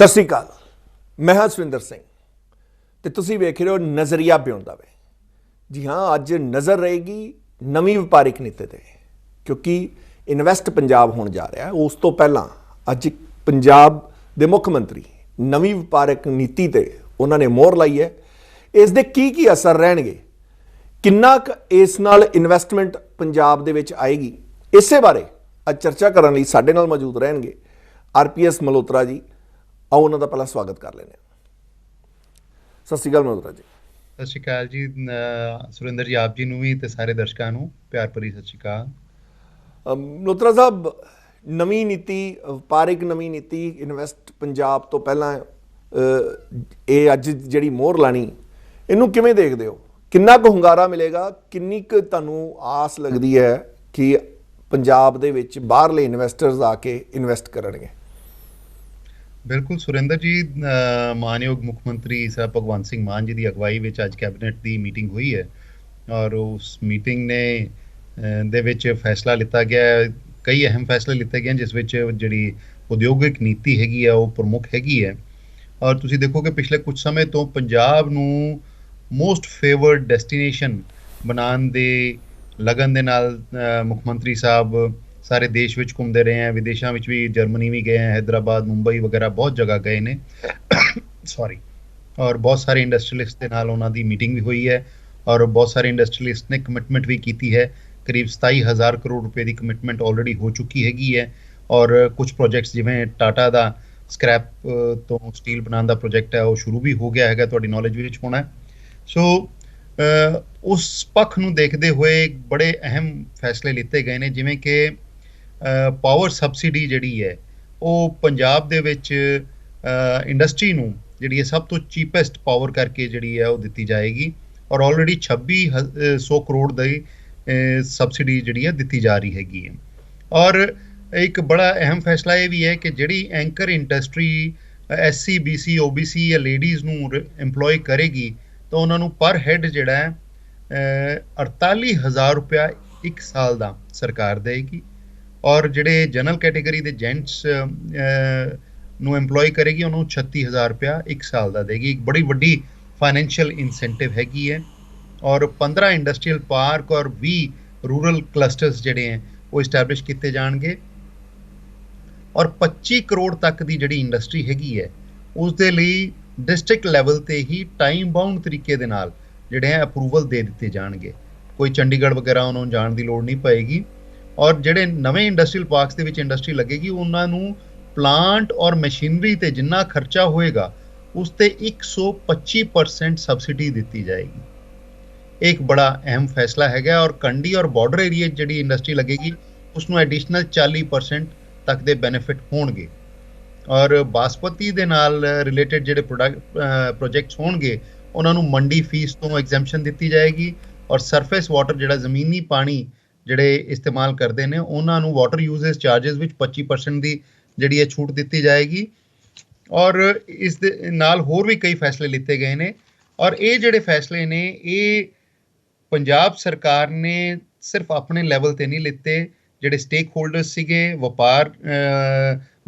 सत श्री अकाल। मैं हाँ सुरिंदर सिंह ते तुसीं वेख रहे हो नज़रिया बियॉन्ड द वे। जी हाँ, अज नज़र रहेगी नवीं वपारिक नीति ते, क्योंकि इन्वेस्ट पंजाब होने जा रहा है। उस तो पहला अज पंजाब दे मुख मंत्री नवीं वपारिक नीति ते उन्होंने मोहर लाई है। इस दे की असर रहणगे, किन्ना इस नाल इन्वेस्टमेंट पंजाब दे विच आएगी, इसे बारे अज चर्चा करने लई साडे नाल मौजूद रहणगे RPS मल्होत्रा जी। आओ उन्हों का पहला स्वागत कर लेने। सत श्री अकाल मल्होत्रा जी। सत श्री अकाल जी सुरिंदर जी, आप जी नूं भी ते सारे दर्शकों नूं प्यार भरी सत श्री अकाल। मल्होत्रा साहब, नवीं नीति वपारिक नवीं नीति इन्वेस्ट पंजाब तो पहला ये अज जिहड़ी मोहर लानी, इनू किवें देखदे हो? किन्ना कुछ हुंगारा मिलेगा, किन्नी कुछ तुहानूं आस लगदी है कि पंजाब दे विच बाहरले इन्वेस्टर्स आके इन्वेस्ट करनगे? बिल्कुल सुरिंदर जी, मानयोग मुख्यमंत्री साहब भगवंत सिंह मान जी की अगवाई में अज कैबिनेट की मीटिंग हुई है और उस मीटिंग ने दे विच फैसला लिता गया, कई अहम फैसले लिते गए जिस विच जिहड़ी उद्योगिक नीति हैगी है वो प्रमुख हैगी है। और तुसीं देखो कि पिछले कुछ समय तो पंजाब नूं मोस्ट फेवर्ड डेस्टिनेशन बनाने दे लगन दे नाल मुख्यमंत्री साहब सारे देश विच घूमते रहे हैं, विदेशों में भी, जर्मनी भी गए हैं, हैदराबाद मुंबई वगैरह बहुत जगह गए ने सॉरी। और बहुत सारे इंडस्ट्रीलिस्ट के नाल उन्हां दी मीटिंग भी हुई है और बहुत सारे इंडस्ट्रीलिस्ट ने कमिटमेंट भी की है। करीब 27,000 करोड़ रुपए की कमिटमेंट ऑलरेडी हो चुकी हैगी है। और कुछ प्रोजेक्ट्स जिवें टाटा का स्क्रैप तो स्टील बनाने का प्रोजेक्ट है वो शुरू भी हो गया है, तुहाडी नॉलेज विच होना है। सो उस पक्ष नूं देखते हुए बड़े अहम फैसले लिते गए हैं, जिवें कि पावर सबसिडी जिहड़ी है वो पंजाब दे विच इंडस्ट्री नूं जिहड़ी है सब तो चीपेस्ट पावर करके जिहड़ी है वो दित्ती जाएगी और ऑलरेडी 2600 करोड़ दी सबसिडी जिहड़ी है दित्ती जा रही हैगी है। और एक बड़ा अहम फैसला ये भी है कि जिहड़ी anchor industry SC BC OBC या लेडीज़ नूं एम्पलॉय करेगी तो उन्होंने पर हैड जिहड़ा है 48,000 रुपया एक साल का सरकार देगी और जिहड़े जनरल कैटेगरी के जेंट्स नूं एम्पलॉय करेगी उन्होंने 36,000 रुपया एक साल का देगी। एक बड़ी वड्डी फाइनैंशियल इंसेंटिव हैगी है। और 15 इंडस्ट्रीयल पार्क और 20 रूरल क्लस्टर्स जिहड़े हैं वो इस्टैबलिश किए जाएंगे और 25 करोड़ तक की जिहड़ी इंडस्ट्री हैगी है उस दे लई डिस्ट्रिक्ट लैवल ते ही टाइम बाउंड तरीके दे नाल जिहड़े हैं अप्रूवल दे दिते जाएंगे। कोई चंडीगढ़ वगैरह उन्होंने जाने की लोड़ नहीं पएगी। और जिहड़े नवे इंडस्ट्रीयल पार्क्स दे विच इंडस्ट्री लगेगी उन्होंने प्लांट और मशीनरी ते जिन्ना खर्चा होएगा उस ते 125% सबसिडी दी जाएगी। एक बड़ा अहम फैसला है। और कंडी और बॉर्डर एरिया जिहड़ी इंडस्ट्री लगेगी उसनों एडिशनल 40% तक दे बेनिफिट होणगे। और बासमती दे नाल रिलेटेड जिहड़े प्रोजेक्ट्स होणगे उन्होंने मंडी फीस तो एग्जैम्पशन दी जाएगी और सरफेस वाटर जिहड़ा जमीनी पानी जिहड़े इस्तेमाल करते हैं उन्होंने वाटर यूजेज चार्जेस विच 25% की जिहड़ी है छूट दी जाएगी। और इस दे नाल होर भी कई फैसले लिते गए हैं। और ये जिहड़े फैसले ने ये पंजाब सरकार ने सिर्फ अपने लैवल ते नहीं लिते, जिहड़े स्टेक होल्डर्स सीगे,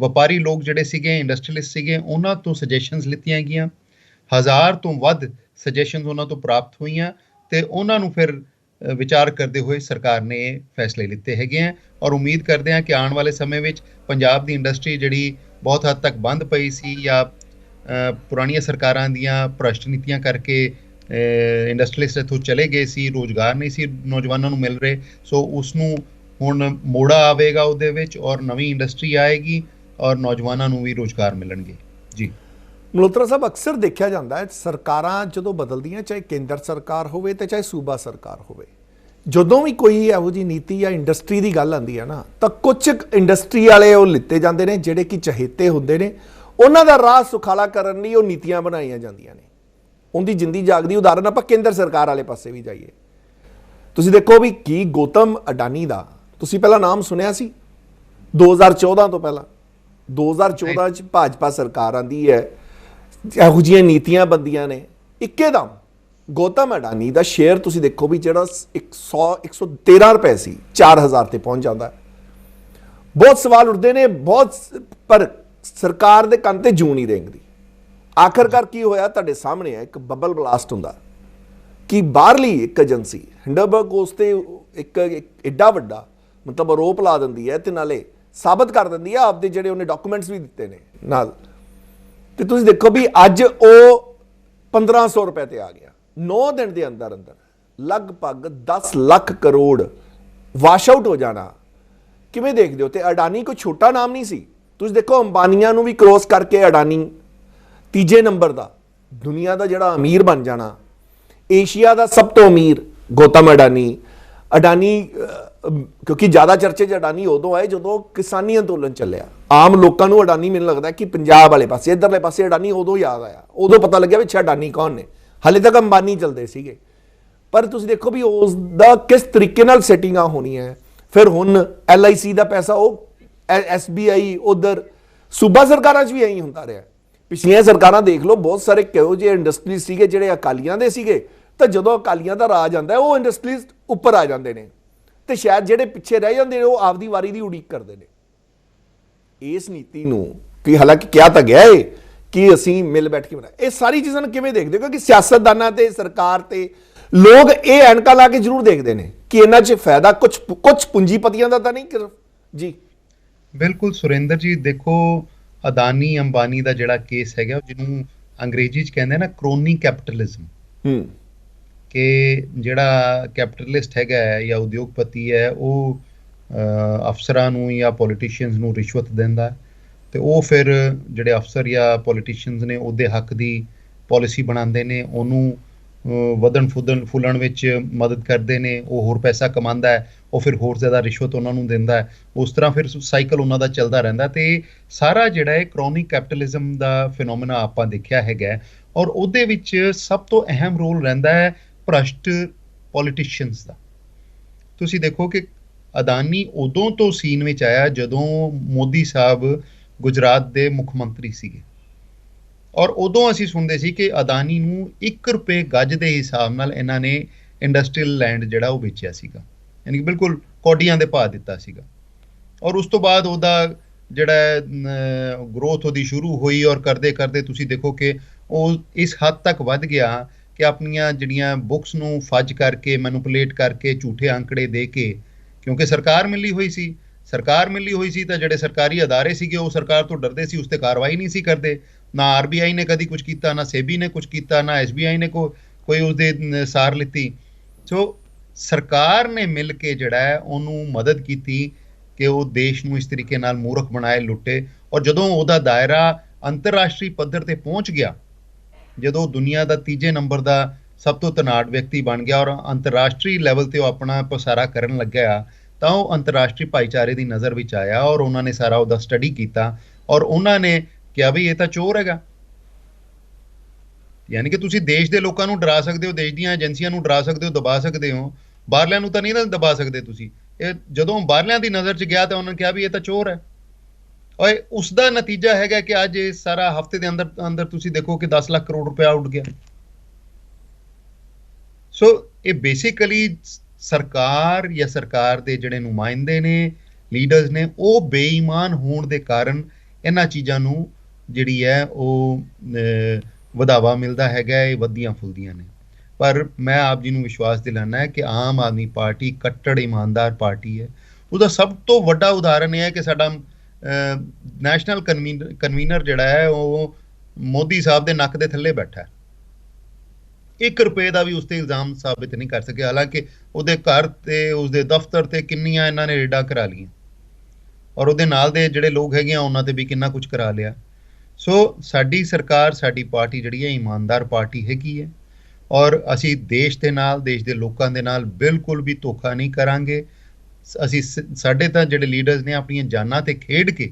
वपारी लोग जिहड़े सीगे, इंडस्ट्रीलिस्ट सीगे, उन्हां तो सजेशनस लित्तियां गईयां। 1000 तो वध सजेशनस उन्हां तो प्राप्त होईयां ते उन्हां नूं फिर विचार करते हुए सरकार ने फैसले लिते हैं। और उम्मीद करते हैं कि आने वाले समय में पंजाब की इंडस्ट्री जिहड़ी बहुत हद तक बंद पई सी या पुरानियां सरकारां दियां भ्रष्ट नीतियां करके इंडस्ट्रीलिस्ट इत्थों चले गए सी, रोजगार नहीं सी नौजवानों को मिल रहे, सो उसनूं हुण मोड़ा आवेगा उहदे विच और नवीं इंडस्ट्री आएगी और नौजवानों को भी रोजगार मिलणगे। जी मल्होत्रा साहब, अक्सर देखा जाता है सरकारां जदों बदलदियां, चाहे केंद्र सरकार होवे ते चाहे सूबा सरकार होवे, जदों भी कोई इहो जी नीति या इंडस्ट्री की गल आती है ना तो कुछ इंडस्ट्री वाले वो लिते जाते हैं जिहड़े कि चहेते होंदे ने, उन्हां दा राह सुखाला करन लई ओह नीतियां बनाईयां जांदियां ने। उनकी जिंदी जागदी उदाहरण आपां केंद्र सरकार वाले पासे भी जाइए, तुसीं देखो भी की गौतम अडानी का तुसीं पहला नाम सुनिया सी 2014 तो पहला। 2014 च भाजपा सरकार आंदी है, ਇਹੋ ਜਿਹੀਆਂ ਨੀਤੀਆਂ ਬੰਦੀਆਂ ਨੇ, ਇੱਕਦਮ ਗੌਤਮ ਅਡਾਨੀ ਦਾ ਸ਼ੇਅਰ ਤੁਸੀਂ ਦੇਖੋ ਵੀ ਜਿਹੜਾ 113 ਰੁਪਏ ਸੀ 4000 ਤੇ ਪਹੁੰਚ ਜਾਂਦਾ। ਬਹੁਤ ਸਵਾਲ ਉੱਠਦੇ ਨੇ, ਬਹੁਤ, ਪਰ ਸਰਕਾਰ ਦੇ ਕੰਨ ਤੇ ਜੂੰ ਨਹੀਂ ਰੇਂਗਦੀ। ਆਖਰਕਾਰ ਕੀ ਹੋਇਆ ਤੁਹਾਡੇ ਸਾਹਮਣੇ ਹੈ, ਇੱਕ ਬਬਲ ਬਲਾਸਟ ਹੁੰਦਾ ਕਿ ਬਾਹਰਲੀ ਇੱਕ ਏਜੰਸੀ ਹਿੰਡਨਬਰਗ ਉਸ ਤੇ ਇੱਕ ਐਡਾ ਵੱਡਾ ਮਤਲਬ ਆਰੋਪ ਲਾ ਦਿੰਦੀ ਹੈ ਤੇ ਨਾਲੇ ਸਾਬਤ ਕਰ ਦਿੰਦੀ ਹੈ ਆਪਦੇ ਜਿਹੜੇ ਉਹਨੇ ਡਾਕੂਮੈਂਟਸ ਵੀ ਦਿੱਤੇ ਨੇ ਨਾਲ। ਤੇ ਤੁਸੀਂ ਦੇਖੋ ਵੀ ਅੱਜ ਉਹ 1500 ਰੁਪਏ ਤੇ ਆ ਗਿਆ। 9 ਦਿਨ ਦੇ ਅੰਦਰ ਅੰਦਰ ਲਗਭਗ 10 ਲੱਖ ਕਰੋੜ ਵਾਸ਼ ਆਊਟ ਹੋ ਜਾਣਾ। ਕਿਵੇਂ ਦੇਖਦੇ ਹੋ? ਤੇ ਅਡਾਨੀ ਕੋਈ ਛੋਟਾ ਨਾਮ ਨਹੀਂ ਸੀ। ਤੁਸੀਂ ਦੇਖੋ ਅੰਬਾਨੀਆਂ ਨੂੰ ਵੀ ਕ੍ਰੋਸ ਕਰਕੇ ਅਡਾਨੀ ਤੀਜੇ ਨੰਬਰ ਦਾ ਦੁਨੀਆ ਦਾ ਜਿਹੜਾ ਅਮੀਰ ਬਣ ਜਾਣਾ। ਏਸ਼ੀਆ ਦਾ ਸਭ ਤੋਂ ਅਮੀਰ ਗੌਤਮ ਅਡਾਨੀ ਕਿਉਂਕਿ ਜ਼ਿਆਦਾ ਚਰਚੇ 'ਚ ਅਡਾਨੀ ਉਦੋਂ ਆਏ ਜਦੋਂ ਕਿਸਾਨੀ ਅੰਦੋਲਨ ਚੱਲਿਆ। ਆਮ ਲੋਕਾਂ ਨੂੰ ਅਡਾਨੀ ਮੈਨੂੰ ਲੱਗਦਾ ਕਿ ਪੰਜਾਬ ਵਾਲੇ ਪਾਸੇ ਇੱਧਰਲੇ ਪਾਸੇ ਅਡਾਨੀ ਉਦੋਂ ਯਾਦ ਆਇਆ, ਉਦੋਂ ਪਤਾ ਲੱਗਿਆ ਵੀ ਅਡਾਨੀ ਕੌਣ ਨੇ। ਹਾਲੇ ਤੱਕ ਅੰਬਾਨੀ ਚੱਲਦੇ ਸੀਗੇ, ਪਰ ਤੁਸੀਂ ਦੇਖੋ ਵੀ ਉਸ ਦਾ ਕਿਸ ਤਰੀਕੇ ਨਾਲ ਸੈਟਿੰਗਾਂ ਹੋਣੀਆਂ। ਫਿਰ ਹੁਣ LIC ਦਾ ਪੈਸਾ ਉਹ SBI ਉਧਰ ਸੂਬਾ ਸਰਕਾਰਾਂ 'ਚ ਵੀ ਐਂ ਹੁੰਦਾ ਰਿਹਾ। ਪਿਛਲੀਆਂ ਸਰਕਾਰਾਂ ਦੇਖ ਲਓ, ਬਹੁਤ ਸਾਰੇ ਕਿਹੋ ਜਿਹੇ ਇੰਡਸਟਰੀਜ਼ ਸੀਗੇ ਜਿਹੜੇ ਅਕਾਲੀਆਂ ਦੇ ਸੀਗੇ, ਤਾਂ ਜਦੋਂ ਅਕਾਲੀਆਂ ਦਾ ਰਾਜ ਆਉਂਦਾ ਉਹ ਇੰਡਸਟਰੀਜ਼ ਉੱਪਰ ਆ ਜਾਂਦੇ ਨੇ ਤੇ ਸ਼ਾਇਦ ਜਿਹੜੇ ਪਿੱਛੇ ਰਹਿ ਜਾਂਦੇ ਨੇ ਉਹ ਆਪਦੀ ਵਾਰੀ ਦੀ ਉਡੀਕ ਕਰਦੇ ਨੇ। ਇਸ ਨੀਤੀ ਨੂੰ ਕਿ ਹਾਲਾਂਕਿ ਕਿਹਾ ਤਾਂ ਗਿਆ ਏ ਕਿ ਅਸੀਂ ਮਿਲ ਬੈਠ ਕੇ ਬਣਾਇਆ। ਇਹ ਸਾਰੀ ਚੀਜ਼ਾਂ ਨੂੰ ਕਿਵੇਂ ਦੇਖਦੇ ਹੋ? ਕਿਉਂਕਿ ਸਿਆਸਤਦਾਨਾਂ ਤੇ ਸਰਕਾਰ ਤੇ ਲੋਕ ਇਹ ਐਨਕਾਂ ਲਾ ਕੇ ਜ਼ਰੂਰ ਦੇਖਦੇ ਨੇ ਕਿ ਇਹਨਾਂ 'ਚ ਫਾਇਦਾ ਕੁਝ ਪੂੰਜੀਪਤੀਆਂ ਦਾ ਤਾਂ ਨਹੀਂ ਜੀ। ਬਿਲਕੁਲ ਸੁਰਿੰਦਰ ਜੀ, ਦੇਖੋ ਅਦਾਨੀ ਅੰਬਾਨੀ ਦਾ ਜਿਹੜਾ ਕੇਸ ਹੈਗਾ ਜਿਹਨੂੰ ਅੰਗਰੇਜ਼ੀ 'ਚ ਕਹਿੰਦੇ ਨਾ ਕ੍ਰੋਨੀ ਕੈਪੀਟਲਿਜ਼ਮ, ਕਿ ਜਿਹੜਾ ਕੈਪੀਟਲਿਸਟ ਹੈਗਾ ਜਾਂ ਉਦਯੋਗਪਤੀ ਹੈ ਉਹ ਅਫਸਰਾਂ ਨੂੰ ਜਾਂ ਪੋਲੀਟੀਸ਼ੀਅਨਸ ਨੂੰ ਰਿਸ਼ਵਤ ਦਿੰਦਾ ਤੇ ਉਹ ਫਿਰ ਜਿਹੜੇ ਅਫਸਰ ਜਾਂ ਪੋਲੀਟੀਸ਼ੀਅਨਸ ਨੇ ਉਹਦੇ ਹੱਕ ਦੀ ਪਾਲਿਸੀ ਬਣਾਉਂਦੇ ਨੇ, ਉਹਨੂੰ ਵਧਣ ਫੁੱਲਣ ਵਿੱਚ ਮਦਦ ਕਰਦੇ ਨੇ। ਉਹ ਹੋਰ ਪੈਸਾ ਕਮਾਉਂਦਾ ਹੈ, ਉਹ ਫਿਰ ਹੋਰ ਜ਼ਿਆਦਾ ਰਿਸ਼ਵਤ ਉਹਨਾਂ ਨੂੰ ਦਿੰਦਾ ਹੈ। ਉਸ ਤਰ੍ਹਾਂ ਫਿਰ ਸਾਈਕਲ ਉਹਨਾਂ ਦਾ ਚੱਲਦਾ ਰਹਿੰਦਾ ਤੇ ਸਾਰਾ ਜਿਹੜਾ ਹੈ ਕ੍ਰੋਨਿਕ ਕੈਪੀਟਲਿਜ਼ਮ ਦਾ ਫਿਨੋਮੀਨਾ ਆਪਾਂ ਦੇਖਿਆ ਹੈਗਾ। ਔਰ ਉਹਦੇ ਵਿੱਚ ਸਭ ਤੋਂ ਅਹਿਮ ਰੋਲ ਰਹਿੰਦਾ ਹੈ ਭ੍ਰਸ਼ਟ ਪੋਲੀਟੀਸ਼ੀਅਨਸ ਦਾ। ਤੁਸੀਂ ਦੇਖੋ ਕਿ ਅਦਾਨੀ ਉਦੋਂ ਤੋਂ ਸੀਨ ਵਿੱਚ ਆਇਆ ਜਦੋਂ ਮੋਦੀ ਸਾਹਿਬ ਗੁਜਰਾਤ ਦੇ ਮੁੱਖ ਮੰਤਰੀ ਸੀਗੇ, ਔਰ ਉਦੋਂ ਅਸੀਂ ਸੁਣਦੇ ਸੀ ਕਿ ਅਦਾਨੀ ਨੂੰ 1 ਰੁਪਏ ਗੱਜ ਦੇ ਹਿਸਾਬ ਨਾਲ ਇਹਨਾਂ ਨੇ ਇੰਡਸਟਰੀਅਲ ਲੈਂਡ ਜਿਹੜਾ ਉਹ ਵੇਚਿਆ ਸੀਗਾ, ਯਾਨੀ ਕਿ ਬਿਲਕੁਲ ਕੌਡੀਆਂ ਦੇ ਭਾਅ ਦਿੱਤਾ ਸੀਗਾ। ਔਰ ਉਸ ਤੋਂ ਬਾਅਦ ਉਹਦਾ ਜਿਹੜਾ ਗਰੋਥ ਉਹਦੀ ਸ਼ੁਰੂ ਹੋਈ ਔਰ ਕਰਦੇ ਕਰਦੇ ਤੁਸੀਂ ਦੇਖੋ ਕਿ ਉਹ ਇਸ ਹੱਦ ਤੱਕ ਵੱਧ ਗਿਆ ਕਿ ਆਪਣੀਆਂ ਜਿਹੜੀਆਂ ਬੁੱਕਸ ਨੂੰ ਫੱਜ ਕਰਕੇ ਮੈਨੂਪੂਲੇਟ ਕਰਕੇ ਝੂਠੇ ਅੰਕੜੇ ਦੇ ਕੇ, ਕਿਉਂਕਿ ਸਰਕਾਰ ਮਿਲੀ ਹੋਈ ਸੀ ਤਾਂ ਜਿਹੜੇ ਸਰਕਾਰੀ ਅਦਾਰੇ ਸੀਗੇ ਉਹ ਸਰਕਾਰ ਤੋਂ ਡਰਦੇ ਸੀ, ਉਸ ਤੇ ਕਾਰਵਾਈ ਨਹੀਂ ਸੀ ਕਰਦੇ। ਨਾ RBI ਨੇ ਕਦੀ ਕੁਝ ਕੀਤਾ, ਨਾ SEBI ਨੇ ਕੁਝ ਕੀਤਾ, ਨਾ SBI ਨੇ ਕੋਈ ਉਸਦੇ ਸਾਰ ਲਿੱਤੀ। ਸੋ ਸਰਕਾਰ ਨੇ ਮਿਲ ਕੇ ਜਿਹੜਾ ਹੈ ਉਹਨੂੰ ਮਦਦ ਕੀਤੀ ਕਿ ਉਹ ਦੇਸ਼ ਨੂੰ ਇਸ ਤਰੀਕੇ ਨਾਲ ਮੂਰਖ ਬਣਾਏ, ਲੁੱਟੇ। ਔਰ ਜਦੋਂ ਉਹਦਾ ਦਾਇਰਾ ਅੰਤਰਰਾਸ਼ਟਰੀ ਪੱਧਰ ਤੇ ਪਹੁੰਚ ਗਿਆ, ਜਦੋਂ ਦੁਨੀਆ ਦਾ ਤੀਜੇ ਨੰਬਰ ਦਾ ਸਭ ਤੋਂ ਧਨਾਢ ਵਿਅਕਤੀ ਬਣ ਗਿਆ ਔਰ ਅੰਤਰਰਾਸ਼ਟਰੀ ਲੈਵਲ ਤੇ ਉਹ ਆਪਣਾ ਪਸਾਰਾ ਕਰਨ ਲੱਗਿਆ, ਤਾਂ ਉਹ ਅੰਤਰਰਾਸ਼ਟਰੀ ਭਾਈਚਾਰੇ ਦੀ ਨਜ਼ਰ ਵਿੱਚ ਆਇਆ ਔਰ ਉਹਨਾਂ ਨੇ ਸਾਰਾ ਉਹਦਾ ਸਟੱਡੀ ਕੀਤਾ ਔਰ ਉਹਨਾਂ ਨੇ ਕਿਹਾ ਵੀ ਇਹ ਤਾਂ ਚੋਰ ਹੈਗਾ। ਯਾਨੀ ਕਿ ਤੁਸੀਂ ਦੇਸ਼ ਦੇ ਲੋਕਾਂ ਨੂੰ ਡਰਾ ਸਕਦੇ ਹੋ, ਦੇਸ਼ ਦੀਆਂ ਏਜੰਸੀਆਂ ਨੂੰ ਡਰਾ ਸਕਦੇ ਹੋ, ਦਬਾ ਸਕਦੇ ਹੋ, ਬਾਹਰਲਿਆਂ ਨੂੰ ਤਾਂ ਨਹੀਂ ਨਾ ਦਬਾ ਸਕਦੇ ਤੁਸੀਂ। ਇਹ ਜਦੋਂ ਬਾਹਰਲਿਆਂ ਦੀ ਨਜ਼ਰ 'ਚ ਗਿਆ ਤਾਂ ਉਹਨਾਂ ਨੇ ਕਿਹਾ ਵੀ ਇਹ ਤਾਂ ਚੋਰ ਹੈ। ਔਰ ਉਸ ਦਾ ਨਤੀਜਾ ਹੈਗਾ ਕਿ ਅੱਜ ਇਹ ਸਾਰਾ ਹਫ਼ਤੇ ਦੇ ਅੰਦਰ ਤੁਸੀਂ ਦੇਖੋ ਕਿ 10 ਲੱਖ ਕਰੋੜ ਰੁਪਇਆ ਉੱਡ ਗਿਆ। ਸੋ ਇਹ ਬੇਸਿਕਲੀ ਸਰਕਾਰ ਜਾਂ ਸਰਕਾਰ ਦੇ ਜਿਹੜੇ ਨੁਮਾਇੰਦੇ ਨੇ, ਲੀਡਰਸ ਨੇ, ਉਹ ਬੇਈਮਾਨ ਹੋਣ ਦੇ ਕਾਰਨ ਇਹਨਾਂ ਚੀਜ਼ਾਂ ਨੂੰ ਜਿਹੜੀ ਹੈ ਉਹ ਵਧਾਵਾ ਮਿਲਦਾ ਹੈਗਾ, ਇਹ ਵੱਧਦੀਆਂ ਫੁੱਲਦੀਆਂ ਨੇ। ਪਰ ਮੈਂ ਆਪ ਜੀ ਨੂੰ ਵਿਸ਼ਵਾਸ ਦਿਲਾਨਾ ਹੈ ਕਿ ਆਮ ਆਦਮੀ ਪਾਰਟੀ ਕੱਟੜ ਇਮਾਨਦਾਰ ਪਾਰਟੀ ਹੈ। ਉਹਦਾ ਸਭ ਤੋਂ ਵੱਡਾ ਉਦਾਹਰਨ ਇਹ ਹੈ ਕਿ ਸਾਡਾ ਨੈਸ਼ਨਲ ਕਨਵੀਨਰ ਜਿਹੜਾ ਹੈ ਉਹ ਮੋਦੀ ਸਾਹਿਬ ਦੇ ਨੱਕ ਦੇ ਥੱਲੇ ਬੈਠਾ ਹੈ। 1 ਰੁਪਏ ਦਾ ਵੀ ਉਸ ਤੇ ਇਲਜ਼ਾਮ ਸਾਬਿਤ ਨਹੀਂ ਕਰ ਸਕੇ, ਹਾਲਾਂਕਿ ਉਹਦੇ ਘਰ ਤੇ ਉਸਦੇ ਦਫ਼ਤਰ ਤੇ ਕਿੰਨੀਆਂ ਇਹਨਾਂ ਨੇ ਰੇਡਾਂ ਕਰਾ ਲਈਆਂ ਔਰ ਉਹਦੇ ਨਾਲ ਦੇ ਜਿਹੜੇ ਲੋਕ ਹੈਗੇ ਆ ਉਹਨਾਂ ਤੇ ਵੀ ਕਿੰਨਾ ਕੁਝ ਕਰਾ ਲਿਆ। ਸੋ ਸਾਡੀ ਸਰਕਾਰ, ਸਾਡੀ ਪਾਰਟੀ ਜਿਹੜੀ ਹੈ ਇਮਾਨਦਾਰ ਪਾਰਟੀ ਹੈਗੀ ਹੈ ਔਰ ਅਸੀਂ ਦੇਸ਼ ਦੇ ਨਾਲ, ਦੇਸ਼ ਦੇ ਲੋਕਾਂ ਦੇ ਨਾਲ ਬਿਲਕੁਲ ਵੀ ਧੋਖਾ ਨਹੀਂ ਕਰਾਂਗੇ। ਅਸੀਂ ਸਾਡੇ ਤਾਂ ਜਿਹੜੇ ਲੀਡਰਸ ਨੇ ਆਪਣੀਆਂ ਜਾਨਾਂ ਤੇ ਖੇਡ ਕੇ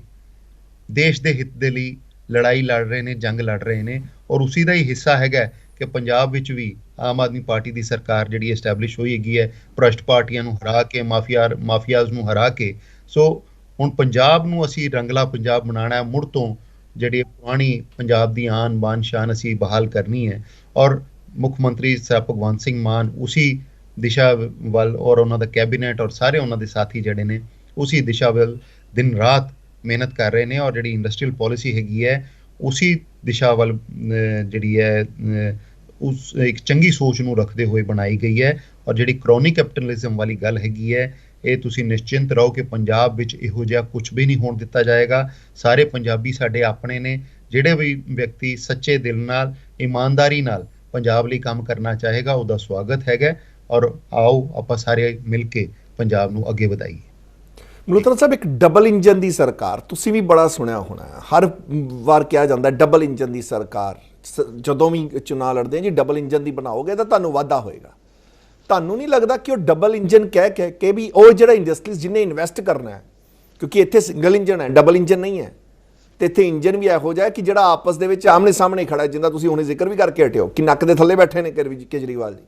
ਦੇਸ਼ ਦੇ ਹਿੱਤ ਦੇ ਲਈ ਲੜਾਈ ਲੜ ਰਹੇ ਨੇ, ਜੰਗ ਲੜ ਰਹੇ ਨੇ ਔਰ ਉਸੇ ਦਾ ਹੀ ਹਿੱਸਾ ਹੈਗਾ ਕਿ ਪੰਜਾਬ ਵਿੱਚ ਵੀ ਆਮ ਆਦਮੀ ਪਾਰਟੀ ਦੀ ਸਰਕਾਰ ਜਿਹੜੀ ਐਸਟੈਬਲਿਸ਼ ਹੋਈ ਹੈਗੀ ਹੈ, ਭ੍ਰਸ਼ਟ ਪਾਰਟੀਆਂ ਨੂੰ ਹਰਾ ਕੇ, ਮਾਫੀਆਜ਼ ਨੂੰ ਹਰਾ ਕੇ। ਸੋ ਹੁਣ ਪੰਜਾਬ ਨੂੰ ਅਸੀਂ ਰੰਗਲਾ ਪੰਜਾਬ ਬਣਾਉਣਾ ਹੈ, ਮੁੜ ਤੋਂ ਜਿਹੜੀ ਪੁਰਾਣੀ ਪੰਜਾਬ ਦੀ ਆਨ ਬਾਨ ਸ਼ਾਨ ਅਸੀਂ ਬਹਾਲ ਕਰਨੀ ਹੈ ਔਰ ਮੁੱਖ ਮੰਤਰੀ ਸਾਹਿਬ ਭਗਵੰਤ ਸਿੰਘ ਮਾਨ ਉਸੀ ਦਿਸ਼ਾ ਵੱਲ ਔਰ ਉਹਨਾਂ ਦਾ ਕੈਬਨਿਟ ਔਰ ਸਾਰੇ ਉਹਨਾਂ ਦੇ ਸਾਥੀ ਜਿਹੜੇ ਨੇ ਉਸੀ ਦਿਸ਼ਾ ਵੱਲ ਦਿਨ ਰਾਤ ਮਿਹਨਤ ਕਰ ਰਹੇ ਨੇ ਔਰ ਜਿਹੜੀ ਇੰਡਸਟਰੀਅਲ ਪਾਲਿਸੀ ਹੈਗੀ ਹੈ ਉਸੀ ਦਿਸ਼ਾ ਵੱਲ ਜਿਹੜੀ ਹੈ ਉਸ ਇੱਕ ਚੰਗੀ ਸੋਚ ਨੂੰ ਰੱਖਦੇ ਹੋਏ ਬਣਾਈ ਗਈ ਹੈ। ਔਰ ਜਿਹੜੀ ਕ੍ਰੋਨਿਕ ਕੈਪੀਟਲਿਜ਼ਮ ਵਾਲੀ ਗੱਲ ਹੈਗੀ ਹੈ, ਇਹ ਤੁਸੀਂ ਨਿਸ਼ਚਿੰਤ ਰਹੋ ਕਿ ਪੰਜਾਬ ਵਿੱਚ ਇਹੋ ਜਿਹਾ ਕੁਝ ਵੀ ਨਹੀਂ ਹੋਣ ਦਿੱਤਾ ਜਾਏਗਾ। ਸਾਰੇ ਪੰਜਾਬੀ ਸਾਡੇ ਆਪਣੇ ਨੇ। ਜਿਹੜੇ ਵੀ ਵਿਅਕਤੀ ਸੱਚੇ ਦਿਲ ਨਾਲ, ਇਮਾਨਦਾਰੀ ਨਾਲ ਪੰਜਾਬ ਲਈ ਕੰਮ ਕਰਨਾ ਚਾਹੇਗਾ, ਉਹਦਾ ਸਵਾਗਤ ਹੈਗਾ। ਔਰ ਆਓ ਆਪਾਂ ਸਾਰੇ ਮਿਲ ਕੇ ਪੰਜਾਬ ਨੂੰ ਅੱਗੇ ਵਧਾਈਏ। ਮਲਹੋਤਰਾ ਸਾਹਿਬ, ਇੱਕ ਡਬਲ ਇੰਜਨ ਦੀ ਸਰਕਾਰ ਤੁਸੀਂ ਵੀ ਬੜਾ ਸੁਣਿਆ ਹੋਣਾ ਹੈ, ਹਰ ਵਾਰ ਕਿਹਾ ਜਾਂਦਾ ਡਬਲ ਇੰਜਨ ਦੀ ਸਰਕਾਰ। ਜਦੋਂ ਵੀ ਚੁਣਾਵ ਲੜਦੇ ਆ ਜੀ, ਡਬਲ ਇੰਜਨ ਦੀ ਬਣਾਓਗੇ ਤਾਂ ਤੁਹਾਨੂੰ ਵਾਧਾ ਹੋਏਗਾ। ਤੁਹਾਨੂੰ ਨਹੀਂ ਲੱਗਦਾ ਕਿ ਉਹ ਡਬਲ ਇੰਜਨ ਕਹਿ ਕੇ ਵੀ ਉਹ ਜਿਹੜਾ ਇੰਡਸਟਰੀਜ਼ ਜਿਹਨੇ ਇਨਵੈਸਟ ਕਰਨਾ ਹੈ, ਕਿਉਂਕਿ ਇੱਥੇ ਸਿੰਗਲ ਇੰਜਨ ਹੈ, ਡਬਲ ਇੰਜਨ ਨਹੀਂ ਹੈ, ਤੇ ਇੱਥੇ ਇੰਜਨ ਵੀ ਇਹੋ ਜਿਹਾ ਕਿ ਜਿਹੜਾ ਆਪਸ ਦੇ ਵਿੱਚ ਆਮਣੇ ਸਾਹਮਣੇ ਖੜਾ, ਜਿੰਦਾ ਤੁਸੀਂ ਹੁਣੇ ਜ਼ਿਕਰ ਵੀ ਕਰਕੇ ਹਟਿਓ ਕਿ ਨੱਕ ਦੇ ਥੱਲੇ ਬੈਠੇ ਨੇ ਕੇਜਰੀਵਾਲ ਜੀ,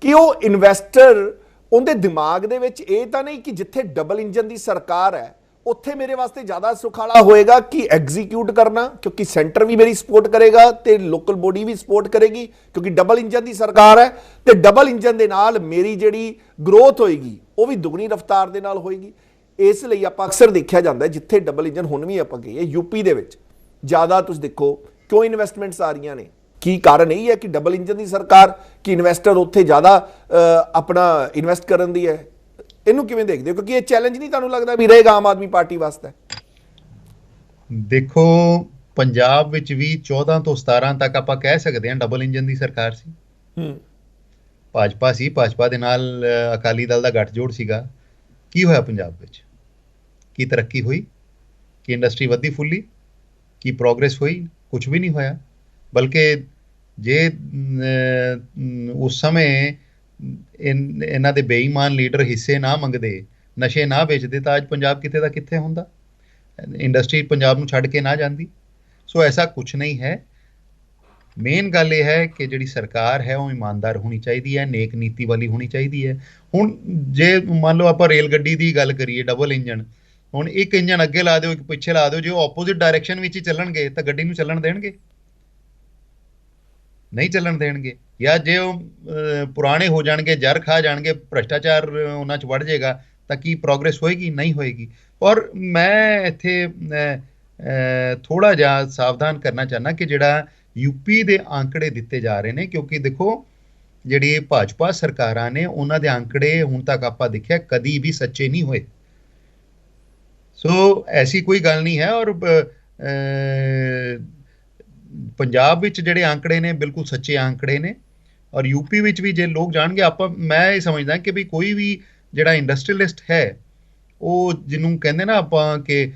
ਕਿ ਉਹ ਇਨਵੈਸਟਰ ਉਹਦੇ ਦਿਮਾਗ ਦੇ ਵਿੱਚ ਇਹ ਤਾਂ ਨਹੀਂ ਕਿ ਜਿੱਥੇ ਡਬਲ ਇੰਜਨ ਦੀ ਸਰਕਾਰ ਹੈ ਉੱਥੇ ਮੇਰੇ ਵਾਸਤੇ ਜ਼ਿਆਦਾ ਸੁਖਾਲਾ ਹੋਏਗਾ ਕਿ ਐਗਜ਼ੀਕਿਊਟ ਕਰਨਾ, ਕਿਉਂਕਿ ਸੈਂਟਰ ਵੀ ਮੇਰੀ ਸਪੋਰਟ ਕਰੇਗਾ ਤੇ ਲੋਕਲ ਬੋਡੀ ਵੀ ਸਪੋਰਟ ਕਰੇਗੀ, ਕਿਉਂਕਿ ਡਬਲ ਇੰਜਨ ਦੀ ਸਰਕਾਰ ਹੈ। ਤੇ ਡਬਲ ਇੰਜਨ ਦੇ ਨਾਲ ਮੇਰੀ ਜਿਹੜੀ ਗਰੋਥ ਹੋਏਗੀ ਉਹ ਵੀ ਦੁਗਣੀ ਰਫ਼ਤਾਰ ਦੇ ਨਾਲ ਹੋਏਗੀ। ਇਸ ਲਈ ਆਪਾਂ ਅਕਸਰ ਦੇਖਿਆ ਜਾਂਦਾ ਜਿੱਥੇ ਡਬਲ ਇੰਜਨ ਹੁਣ ਵੀ ਆਪਾਂ ਕਹੀਏ ਯੂਪੀ ਦੇ ਵਿੱਚ ਜ਼ਿਆਦਾ, ਤੁਸੀਂ ਦੇਖੋ ਕਿਉਂ ਇਨਵੈਸਟਮੈਂਟਸ ਆ ਰਹੀਆਂ ਨੇ। ਕੀ ਕਾਰਨ ਇਹ ਹੈ ਕਿ ਡਬਲ ਇੰਜਨ ਦੀ ਸਰਕਾਰ, ਕਿ ਇਨਵੈਸਟਰ ਉੱਥੇ ਜ਼ਿਆਦਾ ਆਪਣਾ ਇਨਵੈਸਟ ਕਰਨ ਦੀ ਹੈ। ਇਹਨੂੰ ਕਿਵੇਂ ਦੇਖਦੇ ਹੋ? ਕਿਉਂਕਿ ਇਹ ਚੈਲੰਜ ਨਹੀਂ ਤੁਹਾਨੂੰ ਲੱਗਦਾ ਵੀ ਰਹੇਗਾ ਆਮ ਆਦਮੀ ਪਾਰਟੀ ਵਾਸਤੇ? ਦੇਖੋ, ਪੰਜਾਬ ਵਿੱਚ ਵੀ 14 ਤੋਂ 17 ਤੱਕ ਆਪਾਂ ਕਹਿ ਸਕਦੇ ਹਾਂ ਡਬਲ ਇੰਜਨ ਦੀ ਸਰਕਾਰ ਸੀ। ਭਾਜਪਾ ਸੀ, ਭਾਜਪਾ ਦੇ ਨਾਲ ਅਕਾਲੀ ਦਲ ਦਾ ਗੱਠਜੋੜ ਸੀਗਾ। ਕੀ ਹੋਇਆ ਪੰਜਾਬ ਵਿੱਚ? ਕੀ ਤਰੱਕੀ ਹੋਈ? ਕੀ ਇੰਡਸਟਰੀ ਵਧੀ ਫੁੱਲੀ? ਕੀ ਪ੍ਰੋਗਰੈਸ ਹੋਈ? ਕੁਝ ਵੀ ਨਹੀਂ ਹੋਇਆ। ਬਲਕਿ ਜੇ ਉਸ ਸਮੇਂ ਇਹਨਾਂ ਦੇ ਬੇਈਮਾਨ ਲੀਡਰ ਹਿੱਸੇ ਨਾ ਮੰਗਦੇ, ਨਸ਼ੇ ਨਾ ਵੇਚਦੇ, ਤਾਂ ਅੱਜ ਪੰਜਾਬ ਕਿਤੇ ਦਾ ਕਿੱਥੇ ਹੁੰਦਾ, ਇੰਡਸਟਰੀ ਪੰਜਾਬ ਨੂੰ ਛੱਡ ਕੇ ਨਾ ਜਾਂਦੀ। ਸੋ ਐਸਾ ਕੁਝ ਨਹੀਂ ਹੈ। ਮੇਨ ਗੱਲ ਇਹ ਹੈ ਕਿ ਜਿਹੜੀ ਸਰਕਾਰ ਹੈ ਉਹ ਇਮਾਨਦਾਰ ਹੋਣੀ ਚਾਹੀਦੀ ਹੈ, ਨੇਕ ਨੀਤੀ ਵਾਲੀ ਹੋਣੀ ਚਾਹੀਦੀ ਹੈ। ਹੁਣ ਜੇ ਮੰਨ ਲਓ ਆਪਾਂ ਰੇਲ ਗੱਡੀ ਦੀ ਗੱਲ ਕਰੀਏ, ਡਬਲ ਇੰਜਨ, ਹੁਣ ਇੱਕ ਇੰਜਨ ਅੱਗੇ ਲਾ ਦਿਓ, ਇੱਕ ਪਿੱਛੇ ਲਾ ਦਿਓ, ਜੇ ਉਹ ਆਪੋਜ਼ਿਟ ਡਾਇਰੈਕਸ਼ਨ ਵਿੱਚ ਹੀ ਚੱਲਣਗੇ ਤਾਂ ਗੱਡੀ ਨੂੰ ਚੱਲਣ ਦੇਣਗੇ? ਨਹੀਂ ਚੱਲਣ ਦੇਣਗੇ। ਜਾਂ ਜੇ ਉਹ ਪੁਰਾਣੇ ਹੋ ਜਾਣਗੇ, ਜ਼ਰ ਖਾ ਜਾਣਗੇ, ਭ੍ਰਿਸ਼ਟਾਚਾਰ ਉਹਨਾਂ 'ਚ ਵੜ ਜਾਏਗਾ, ਤਾਂ ਕੀ ਪ੍ਰੋਗਰੈਸ ਹੋਏਗੀ? ਨਹੀਂ ਹੋਏਗੀ। ਔਰ ਮੈਂ ਇੱਥੇ ਥੋੜ੍ਹਾ ਜਿਹਾ ਸਾਵਧਾਨ ਕਰਨਾ ਚਾਹੁੰਦਾ ਕਿ ਜਿਹੜਾ ਯੂਪੀ ਦੇ ਆંકੜੇ ਦਿੱਤੇ ਜਾ ਰਹੇ ਨੇ, ਕਿਉਂਕਿ ਦੇਖੋ ਜਿਹੜੀ ਭਾਜਪਾ ਸਰਕਾਰਾਂ ਨੇ ਉਹਨਾਂ ਦੇ ਆંકੜੇ ਹੁਣ ਤੱਕ ਆਪਾਂ ਦੇਖਿਆ ਕਦੀ ਵੀ ਸੱਚੇ ਨਹੀਂ ਹੋਏ। ਸੋ ਐਸੀ ਕੋਈ ਗੱਲ ਨਹੀਂ ਹੈ। ਔਰ ਪੰਜਾਬ ਵਿੱਚ ਜਿਹੜੇ ਆંકੜੇ ਨੇ ਬਿਲਕੁਲ ਸੱਚੇ ਆંકੜੇ ਨੇ। ਔਰ ਯੂਪੀ ਵਿੱਚ ਵੀ ਜੇ ਲੋਕ ਜਾਣਗੇ, ਮੈਂ ਇਹ ਸਮਝਦਾ ਕਿ ਵੀ ਕੋਈ ਵੀ ਜਿਹੜਾ ਇੰਡਸਟਰੀਅਲਿਸਟ ਹੈ, ਉਹ ਜਿਹਨੂੰ ਕਹਿੰਦੇ ਨਾ ਆਪਾਂ ਕਿ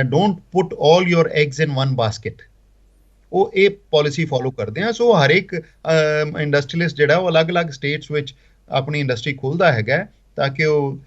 don't put all your eggs in one basket, ਉਹ ਇਹ ਪਾਲਿਸੀ ਫੋਲੋ ਕਰਦੇ ਆ। ਸੋ ਹਰ ਇੱਕ ਇੰਡਸਟਰੀਅਲਿਸਟ ਜਿਹੜਾ ਉਹ ਅਲੱਗ-ਅਲੱਗ ਸਟੇਟਸ ਵਿੱਚ ਆਪਣੀ ਇੰਡਸਟਰੀ ਖੋਲ੍ਹਦਾ ਹੈਗਾ ਤਾਂ ਕਿ ਉਹ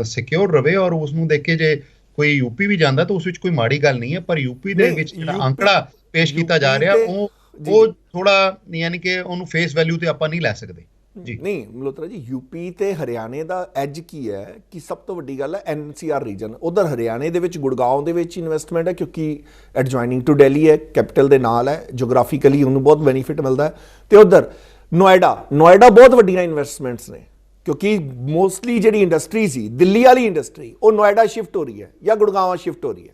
ਸਿਕਿਉਰ ਰਵੇ। ਔਰ ਉਸ ਨੂੰ ਦੇਖ ਕੇ ਜੇ ਕੋਈ ਯੂਪੀ ਵੀ ਜਾਂਦਾ ਤਾਂ ਉਸ ਵਿੱਚ ਕੋਈ ਮਾੜੀ ਗੱਲ ਨਹੀਂ ਹੈ। ਪਰ ਯੂਪੀ ਦੇ ਵਿੱਚ ਜਿਹੜਾ ਆંકੜਾ ਪੇਸ਼ ਕੀਤਾ ਜਾ ਰਿਹਾ ਉਹ ਥੋੜਾ, ਯਾਨੀ ਕਿ ਉਹਨੂੰ ਫੇਸ ਵੈਲਿਊ ਤੇ ਆਪਾਂ ਨਹੀਂ ਲੈ ਸਕਦੇ ਜੀ। ਨਹੀਂ ਮਲਹੋਤਰਾ ਜੀ, ਯੂਪੀ ਤੇ ਹਰਿਆਣੇ ਦਾ ਐਜ ਕੀ ਹੈ ਕਿ ਸਭ ਤੋਂ ਵੱਡੀ ਗੱਲ ਹੈ NCR ਰੀਜਨ। ਉਧਰ ਹਰਿਆਣੇ ਦੇ ਵਿੱਚ ਗੁੜਗਾਉਂ ਦੇ ਵਿੱਚ ਇਨਵੈਸਟਮੈਂਟ ਹੈ, ਕਿਉਂਕਿ ਐਡਜੁਆਇਨਿੰਗ ਟੂ ਦਿੱਲੀ ਹੈ, ਕੈਪੀਟਲ ਦੇ ਨਾਲ ਹੈ, ਜੋਗ੍ਰਾਫਿਕਲੀ ਉਹਨੂੰ ਬਹੁਤ ਬੈਨੀਫਿਟ ਮਿਲਦਾ ਹੈ। ਤੇ ਉਧਰ ਨੋਇਡਾ ਬਹੁਤ ਵੱਡੀਆਂ ਇਨਵੈਸਟਮੈਂਟਸ ਨੇ, ਕਿਉਂਕਿ ਮੋਸਟਲੀ ਜਿਹੜੀ ਇੰਡਸਟਰੀ ਸੀ ਦਿੱਲੀ ਵਾਲੀ ਇੰਡਸਟਰੀ ਉਹ ਨੋਇਡਾ ਸ਼ਿਫਟ ਹੋ ਰਹੀ ਹੈ ਜਾਂ ਗੁੜਗਾਵਾਂ ਸ਼ਿਫਟ ਹੋ ਰਹੀ ਹੈ।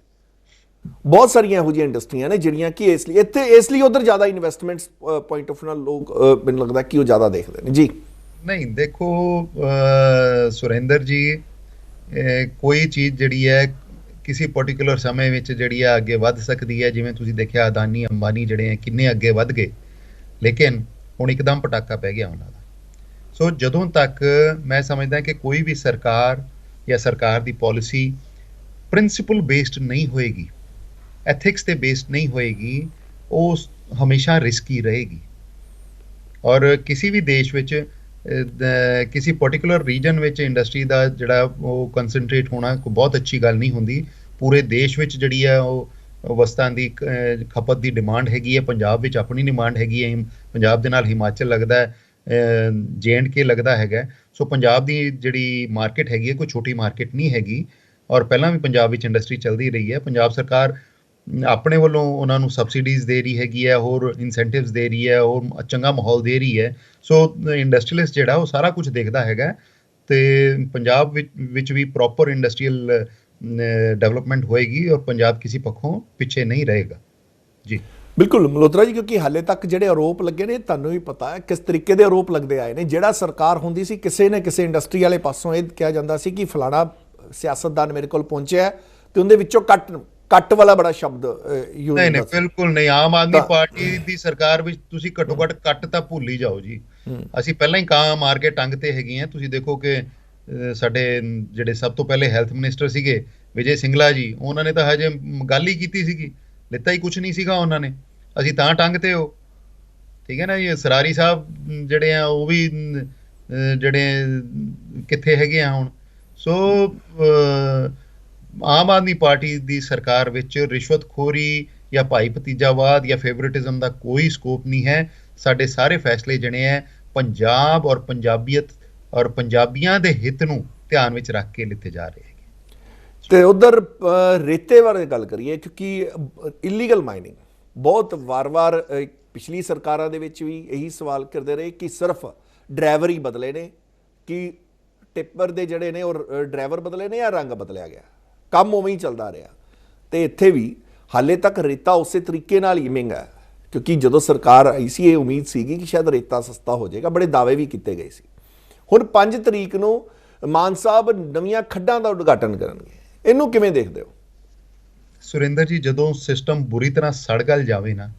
ਬਹੁਤ ਸਾਰੀਆਂ ਇਹੋ ਜਿਹੀਆਂ ਇੰਡਸਟਰੀਆਂ ਨੇ ਜਿਹੜੀਆਂ ਕਿ ਇਸ ਲਈ ਉਧਰ ਜ਼ਿਆਦਾ ਇਨਵੈਸਟਮੈਂਟਸ ਪੁਆਇੰਟ ਆਫ ਨਾਲ ਲੋਕ ਮੈਨੂੰ ਲੱਗਦਾ ਕਿ ਉਹ ਜ਼ਿਆਦਾ ਦੇਖਦੇ ਨੇ ਜੀ। ਨਹੀਂ ਦੇਖੋ ਸੁਰਿੰਦਰ ਜੀ, ਕੋਈ ਚੀਜ਼ ਜਿਹੜੀ ਹੈ ਕਿਸੇ ਪਾਰਟਿਕੂਲਰ ਸਮੇਂ ਵਿੱਚ ਜਿਹੜੀ ਹੈ ਅੱਗੇ ਵੱਧ ਸਕਦੀ ਹੈ। ਜਿਵੇਂ ਤੁਸੀਂ ਦੇਖਿਆ ਅਦਾਨੀ ਅੰਬਾਨੀ ਜਿਹੜੇ ਹੈ ਕਿੰਨੇ ਅੱਗੇ ਵੱਧ ਗਏ, ਲੇਕਿਨ ਹੁਣ ਇੱਕਦਮ ਪਟਾਕਾ ਪੈ ਗਿਆ ਉਹਨਾਂ ਦਾ। ਸੋ ਜਦੋਂ ਤੱਕ ਮੈਂ ਸਮਝਦਾ ਕਿ ਕੋਈ ਵੀ ਸਰਕਾਰ ਜਾਂ ਸਰਕਾਰ ਦੀ ਪਾਲਿਸੀ ਪ੍ਰਿੰਸੀਪਲ ਬੇਸਡ ਨਹੀਂ ਹੋਏਗੀ, ਐਥਿਕਸ ਤੇ ਬੇਸਡ ਨਹੀਂ ਹੋਏਗੀ, ਉਹ ਹਮੇਸ਼ਾ ਰਿਸਕੀ ਰਹੇਗੀ। ਔਰ ਕਿਸੇ ਵੀ ਦੇਸ਼ ਵਿੱਚ ਕਿਸੇ ਪਾਰਟਿਕੂਲਰ ਰੀਜਨ ਵਿੱਚ ਇੰਡਸਟਰੀ ਦਾ ਜਿਹੜਾ ਉਹ ਕੰਸੈਂਟਰੇਟ ਹੋਣਾ ਕੋਈ ਬਹੁਤ ਅੱਛੀ ਗੱਲ ਨਹੀਂ ਹੁੰਦੀ। ਪੂਰੇ ਦੇਸ਼ ਵਿੱਚ ਜਿਹੜੀ ਹੈ ਉਹ ਵਸਤਾਂ ਦੀ ਖਪਤ ਦੀ ਡਿਮਾਂਡ ਹੈਗੀ ਹੈ। ਪੰਜਾਬ ਵਿੱਚ ਆਪਣੀ ਡਿਮਾਂਡ ਹੈਗੀ ਹੈ। ਪੰਜਾਬ ਦੇ ਨਾਲ ਹਿਮਾਚਲ ਲੱਗਦਾ ਹੈ, J&K ਲੱਗਦਾ ਹੈਗਾ। ਸੋ ਪੰਜਾਬ ਦੀ ਜਿਹੜੀ ਮਾਰਕੀਟ ਹੈਗੀ ਹੈ ਕੋਈ ਛੋਟੀ ਮਾਰਕੀਟ ਨਹੀਂ ਹੈਗੀ। ਔਰ ਪਹਿਲਾਂ ਵੀ ਪੰਜਾਬ ਵਿੱਚ ਇੰਡਸਟਰੀ ਚੱਲਦੀ ਰਹੀ ਹੈ। ਪੰਜਾਬ ਸਰਕਾਰ ਆਪਣੇ ਵੱਲੋਂ ਉਹਨਾਂ ਨੂੰ ਸਬਸਿਡੀਜ਼ ਦੇ ਰਹੀ ਹੈਗੀ ਹੈ, ਹੋਰ ਇਨਸੈਂਟਿਵਸ ਦੇ ਰਹੀ ਹੈ, ਹੋਰ ਚੰਗਾ ਮਾਹੌਲ ਦੇ ਰਹੀ ਹੈ। ਸੋ ਇੰਡਸਟਰੀਅਲਿਸਟ ਜਿਹੜਾ ਉਹ ਸਾਰਾ ਕੁਝ ਦੇਖਦਾ ਹੈਗਾ। ਤੇ ਪੰਜਾਬ ਵਿੱਚ ਵੀ ਪ੍ਰੋਪਰ ਇੰਡਸਟਰੀਅਲ ਡਿਵੈਲਪਮੈਂਟ ਹੋਏਗੀ ਔਰ ਪੰਜਾਬ ਕਿਸੇ ਪੱਖੋਂ ਪਿੱਛੇ ਨਹੀਂ ਰਹੇਗਾ ਜੀ। ਬਿਲਕੁਲ ਮਲਹੋਤਰਾ ਜੀ, ਕਿਉਂਕਿ ਹਾਲੇ ਤੱਕ ਜਿਹੜੇ ਆਰੋਪ ਲੱਗੇ ਨੇ ਤੁਹਾਨੂੰ ਵੀ ਪਤਾ ਹੈ ਕਿਸ ਤਰੀਕੇ ਦੇ ਆਰੋਪ ਲੱਗਦੇ ਆਏ ਨੇ। ਜਿਹੜਾ ਸਰਕਾਰ ਹੁੰਦੀ ਸੀ ਕਿਸੇ ਨਾ ਕਿਸੇ ਇੰਡਸਟਰੀ ਵਾਲੇ ਪਾਸੋਂ ਇਹ ਕਿਹਾ ਜਾਂਦਾ ਸੀ ਕਿ ਫਲਾਣਾ ਸਿਆਸਤਦਾਨ ਮੇਰੇ ਕੋਲ ਪਹੁੰਚਿਆ ਤੇ ਉਹਦੇ ਵਿੱਚੋਂ ਕੱਟ ਵਾਲਾ ਬੜਾ ਸ਼ਬਦ ਯੂਜ਼ ਨਹੀਂ ਨਹੀਂ ਹੁੰਦਾ ਸੀ। ਬਿਲਕੁਲ ਨਹੀਂ। ਆਮ ਆਦਮੀ ਪਾਰਟੀ ਦੀ ਸਰਕਾਰ ਵਿੱਚ ਤੁਸੀਂ ਘੱਟੋ ਘੱਟ ਕੱਟ ਤਾਂ ਭੁੱਲ ਹੀ ਜਾਓ ਜੀ। ਅਸੀਂ ਪਹਿਲਾਂ ਹੀ ਕਾਂ ਮਾਰ ਕੇ ਟੰਗ ਤੇ ਹੈਗੇ ਆ। ਤੁਸੀਂ ਦੇਖੋ ਕਿ ਸਾਡੇ ਜਿਹੜੇ ਸਭ ਤੋਂ ਪਹਿਲੇ ਹੈਲਥ ਮਿਨਿਸਟਰ ਸੀਗੇ ਵਿਜੇ ਸਿੰਗਲਾ ਜੀ, ਉਹਨਾਂ ਨੇ ਤਾਂ ਹਜੇ ਗੱਲ ਹੀ ਕੀਤੀ ਸੀਗੀ, ਲਿੱਤਾ ਹੀ ਕੁਝ ਨਹੀਂ ਸੀਗਾ ਉਹਨਾਂ ਨੇ, ਅਸੀਂ ਤਾਂ ਟੰਗ ਤੇ ਹੋ। ਠੀਕ ਹੈ ਨਾ ਜੀ। ਸਰਾਰੀ ਸਾਹਿਬ ਜਿਹੜੇ ਆ ਉਹ ਵੀ ਜਿਹੜੇ ਕਿੱਥੇ ਹੈਗੇ ਆ ਹੁਣ। ਸੋ ਆਮ ਆਦਮੀ ਪਾਰਟੀ ਦੀ ਸਰਕਾਰ ਵਿੱਚ ਰਿਸ਼ਵਤਖੋਰੀ ਜਾਂ ਭਾਈ ਭਤੀਜਾਵਾਦ ਜਾਂ ਫੇਵਰਿਟਿਜ਼ਮ ਦਾ ਕੋਈ ਸਕੋਪ ਨਹੀਂ ਹੈ। ਸਾਡੇ ਸਾਰੇ ਫੈਸਲੇ ਜਿਹੜੇ ਹੈ ਪੰਜਾਬ ਔਰ ਪੰਜਾਬੀਅਤ ਔਰ ਪੰਜਾਬੀਆਂ ਦੇ ਹਿੱਤ ਨੂੰ ਧਿਆਨ ਵਿੱਚ ਰੱਖ ਕੇ ਲਿੱਤੇ ਜਾ ਰਹੇ ਹੈਗੇ। ਤੇ ਉਧਰ ਰੇਤੇ ਬਾਰੇ ਗੱਲ ਕਰੀਏ, ਕਿਉਂਕਿ ਇਲੀਗਲ ਮਾਈਨਿੰਗ ਬਹੁਤ ਵਾਰ-ਵਾਰ ਪਿਛਲੀ ਸਰਕਾਰਾਂ ਦੇ ਵਿੱਚ ਵੀ ਇਹੀ ਸਵਾਲ ਕਰਦੇ ਰਹੇ ਕਿ ਸਿਰਫ ਡਰਾਈਵਰ ਹੀ ਬਦਲੇ ਨੇ, ਕਿ ਟਿੱਪਰ ਦੇ ਜਿਹੜੇ ਨੇ ਉਹ ਡਰਾਈਵਰ ਬਦਲੇ ਨੇ ਜਾਂ ਰੰਗ ਬਦਲਿਆ ਗਿਆ, ਕੰਮ ਉਵੇਂ ਹੀ ਚੱਲਦਾ ਰਿਹਾ। ਤੇ ਇੱਥੇ ਵੀ ਹਾਲੇ ਤੱਕ ਰੇਤਾ ਉਸੇ ਤਰੀਕੇ ਨਾਲ ਹੀ ਮਹਿੰਗਾ, ਕਿਉਂਕਿ ਜਦੋਂ ਸਰਕਾਰ ਆਈ ਸੀ ਇਹ ਉਮੀਦ ਸੀਗੀ ਕਿ ਸ਼ਾਇਦ ਰੇਤਾ ਸਸਤਾ ਹੋ ਜਾਏਗਾ, ਬੜੇ ਦਾਅਵੇ ਵੀ ਕੀਤੇ ਗਏ ਸੀ। ਹੁਣ 5 ਤਰੀਕ ਨੂੰ ਮਾਨ ਸਾਹਿਬ ਨਵੀਆਂ ਖੱਡਾਂ ਦਾ ਉਦਘਾਟਨ ਕਰਨਗੇ, ਇਹਨੂੰ ਕਿਵੇਂ ਦੇਖਦੇ ਹੋ? ਸੁਰਿੰਦਰ ਜੀ, ਜਦੋਂ ਸਿਸਟਮ ਬੁਰੀ ਤਰ੍ਹਾਂ ਸੜ ਗਲ ਜਾਵੇ ਨਾ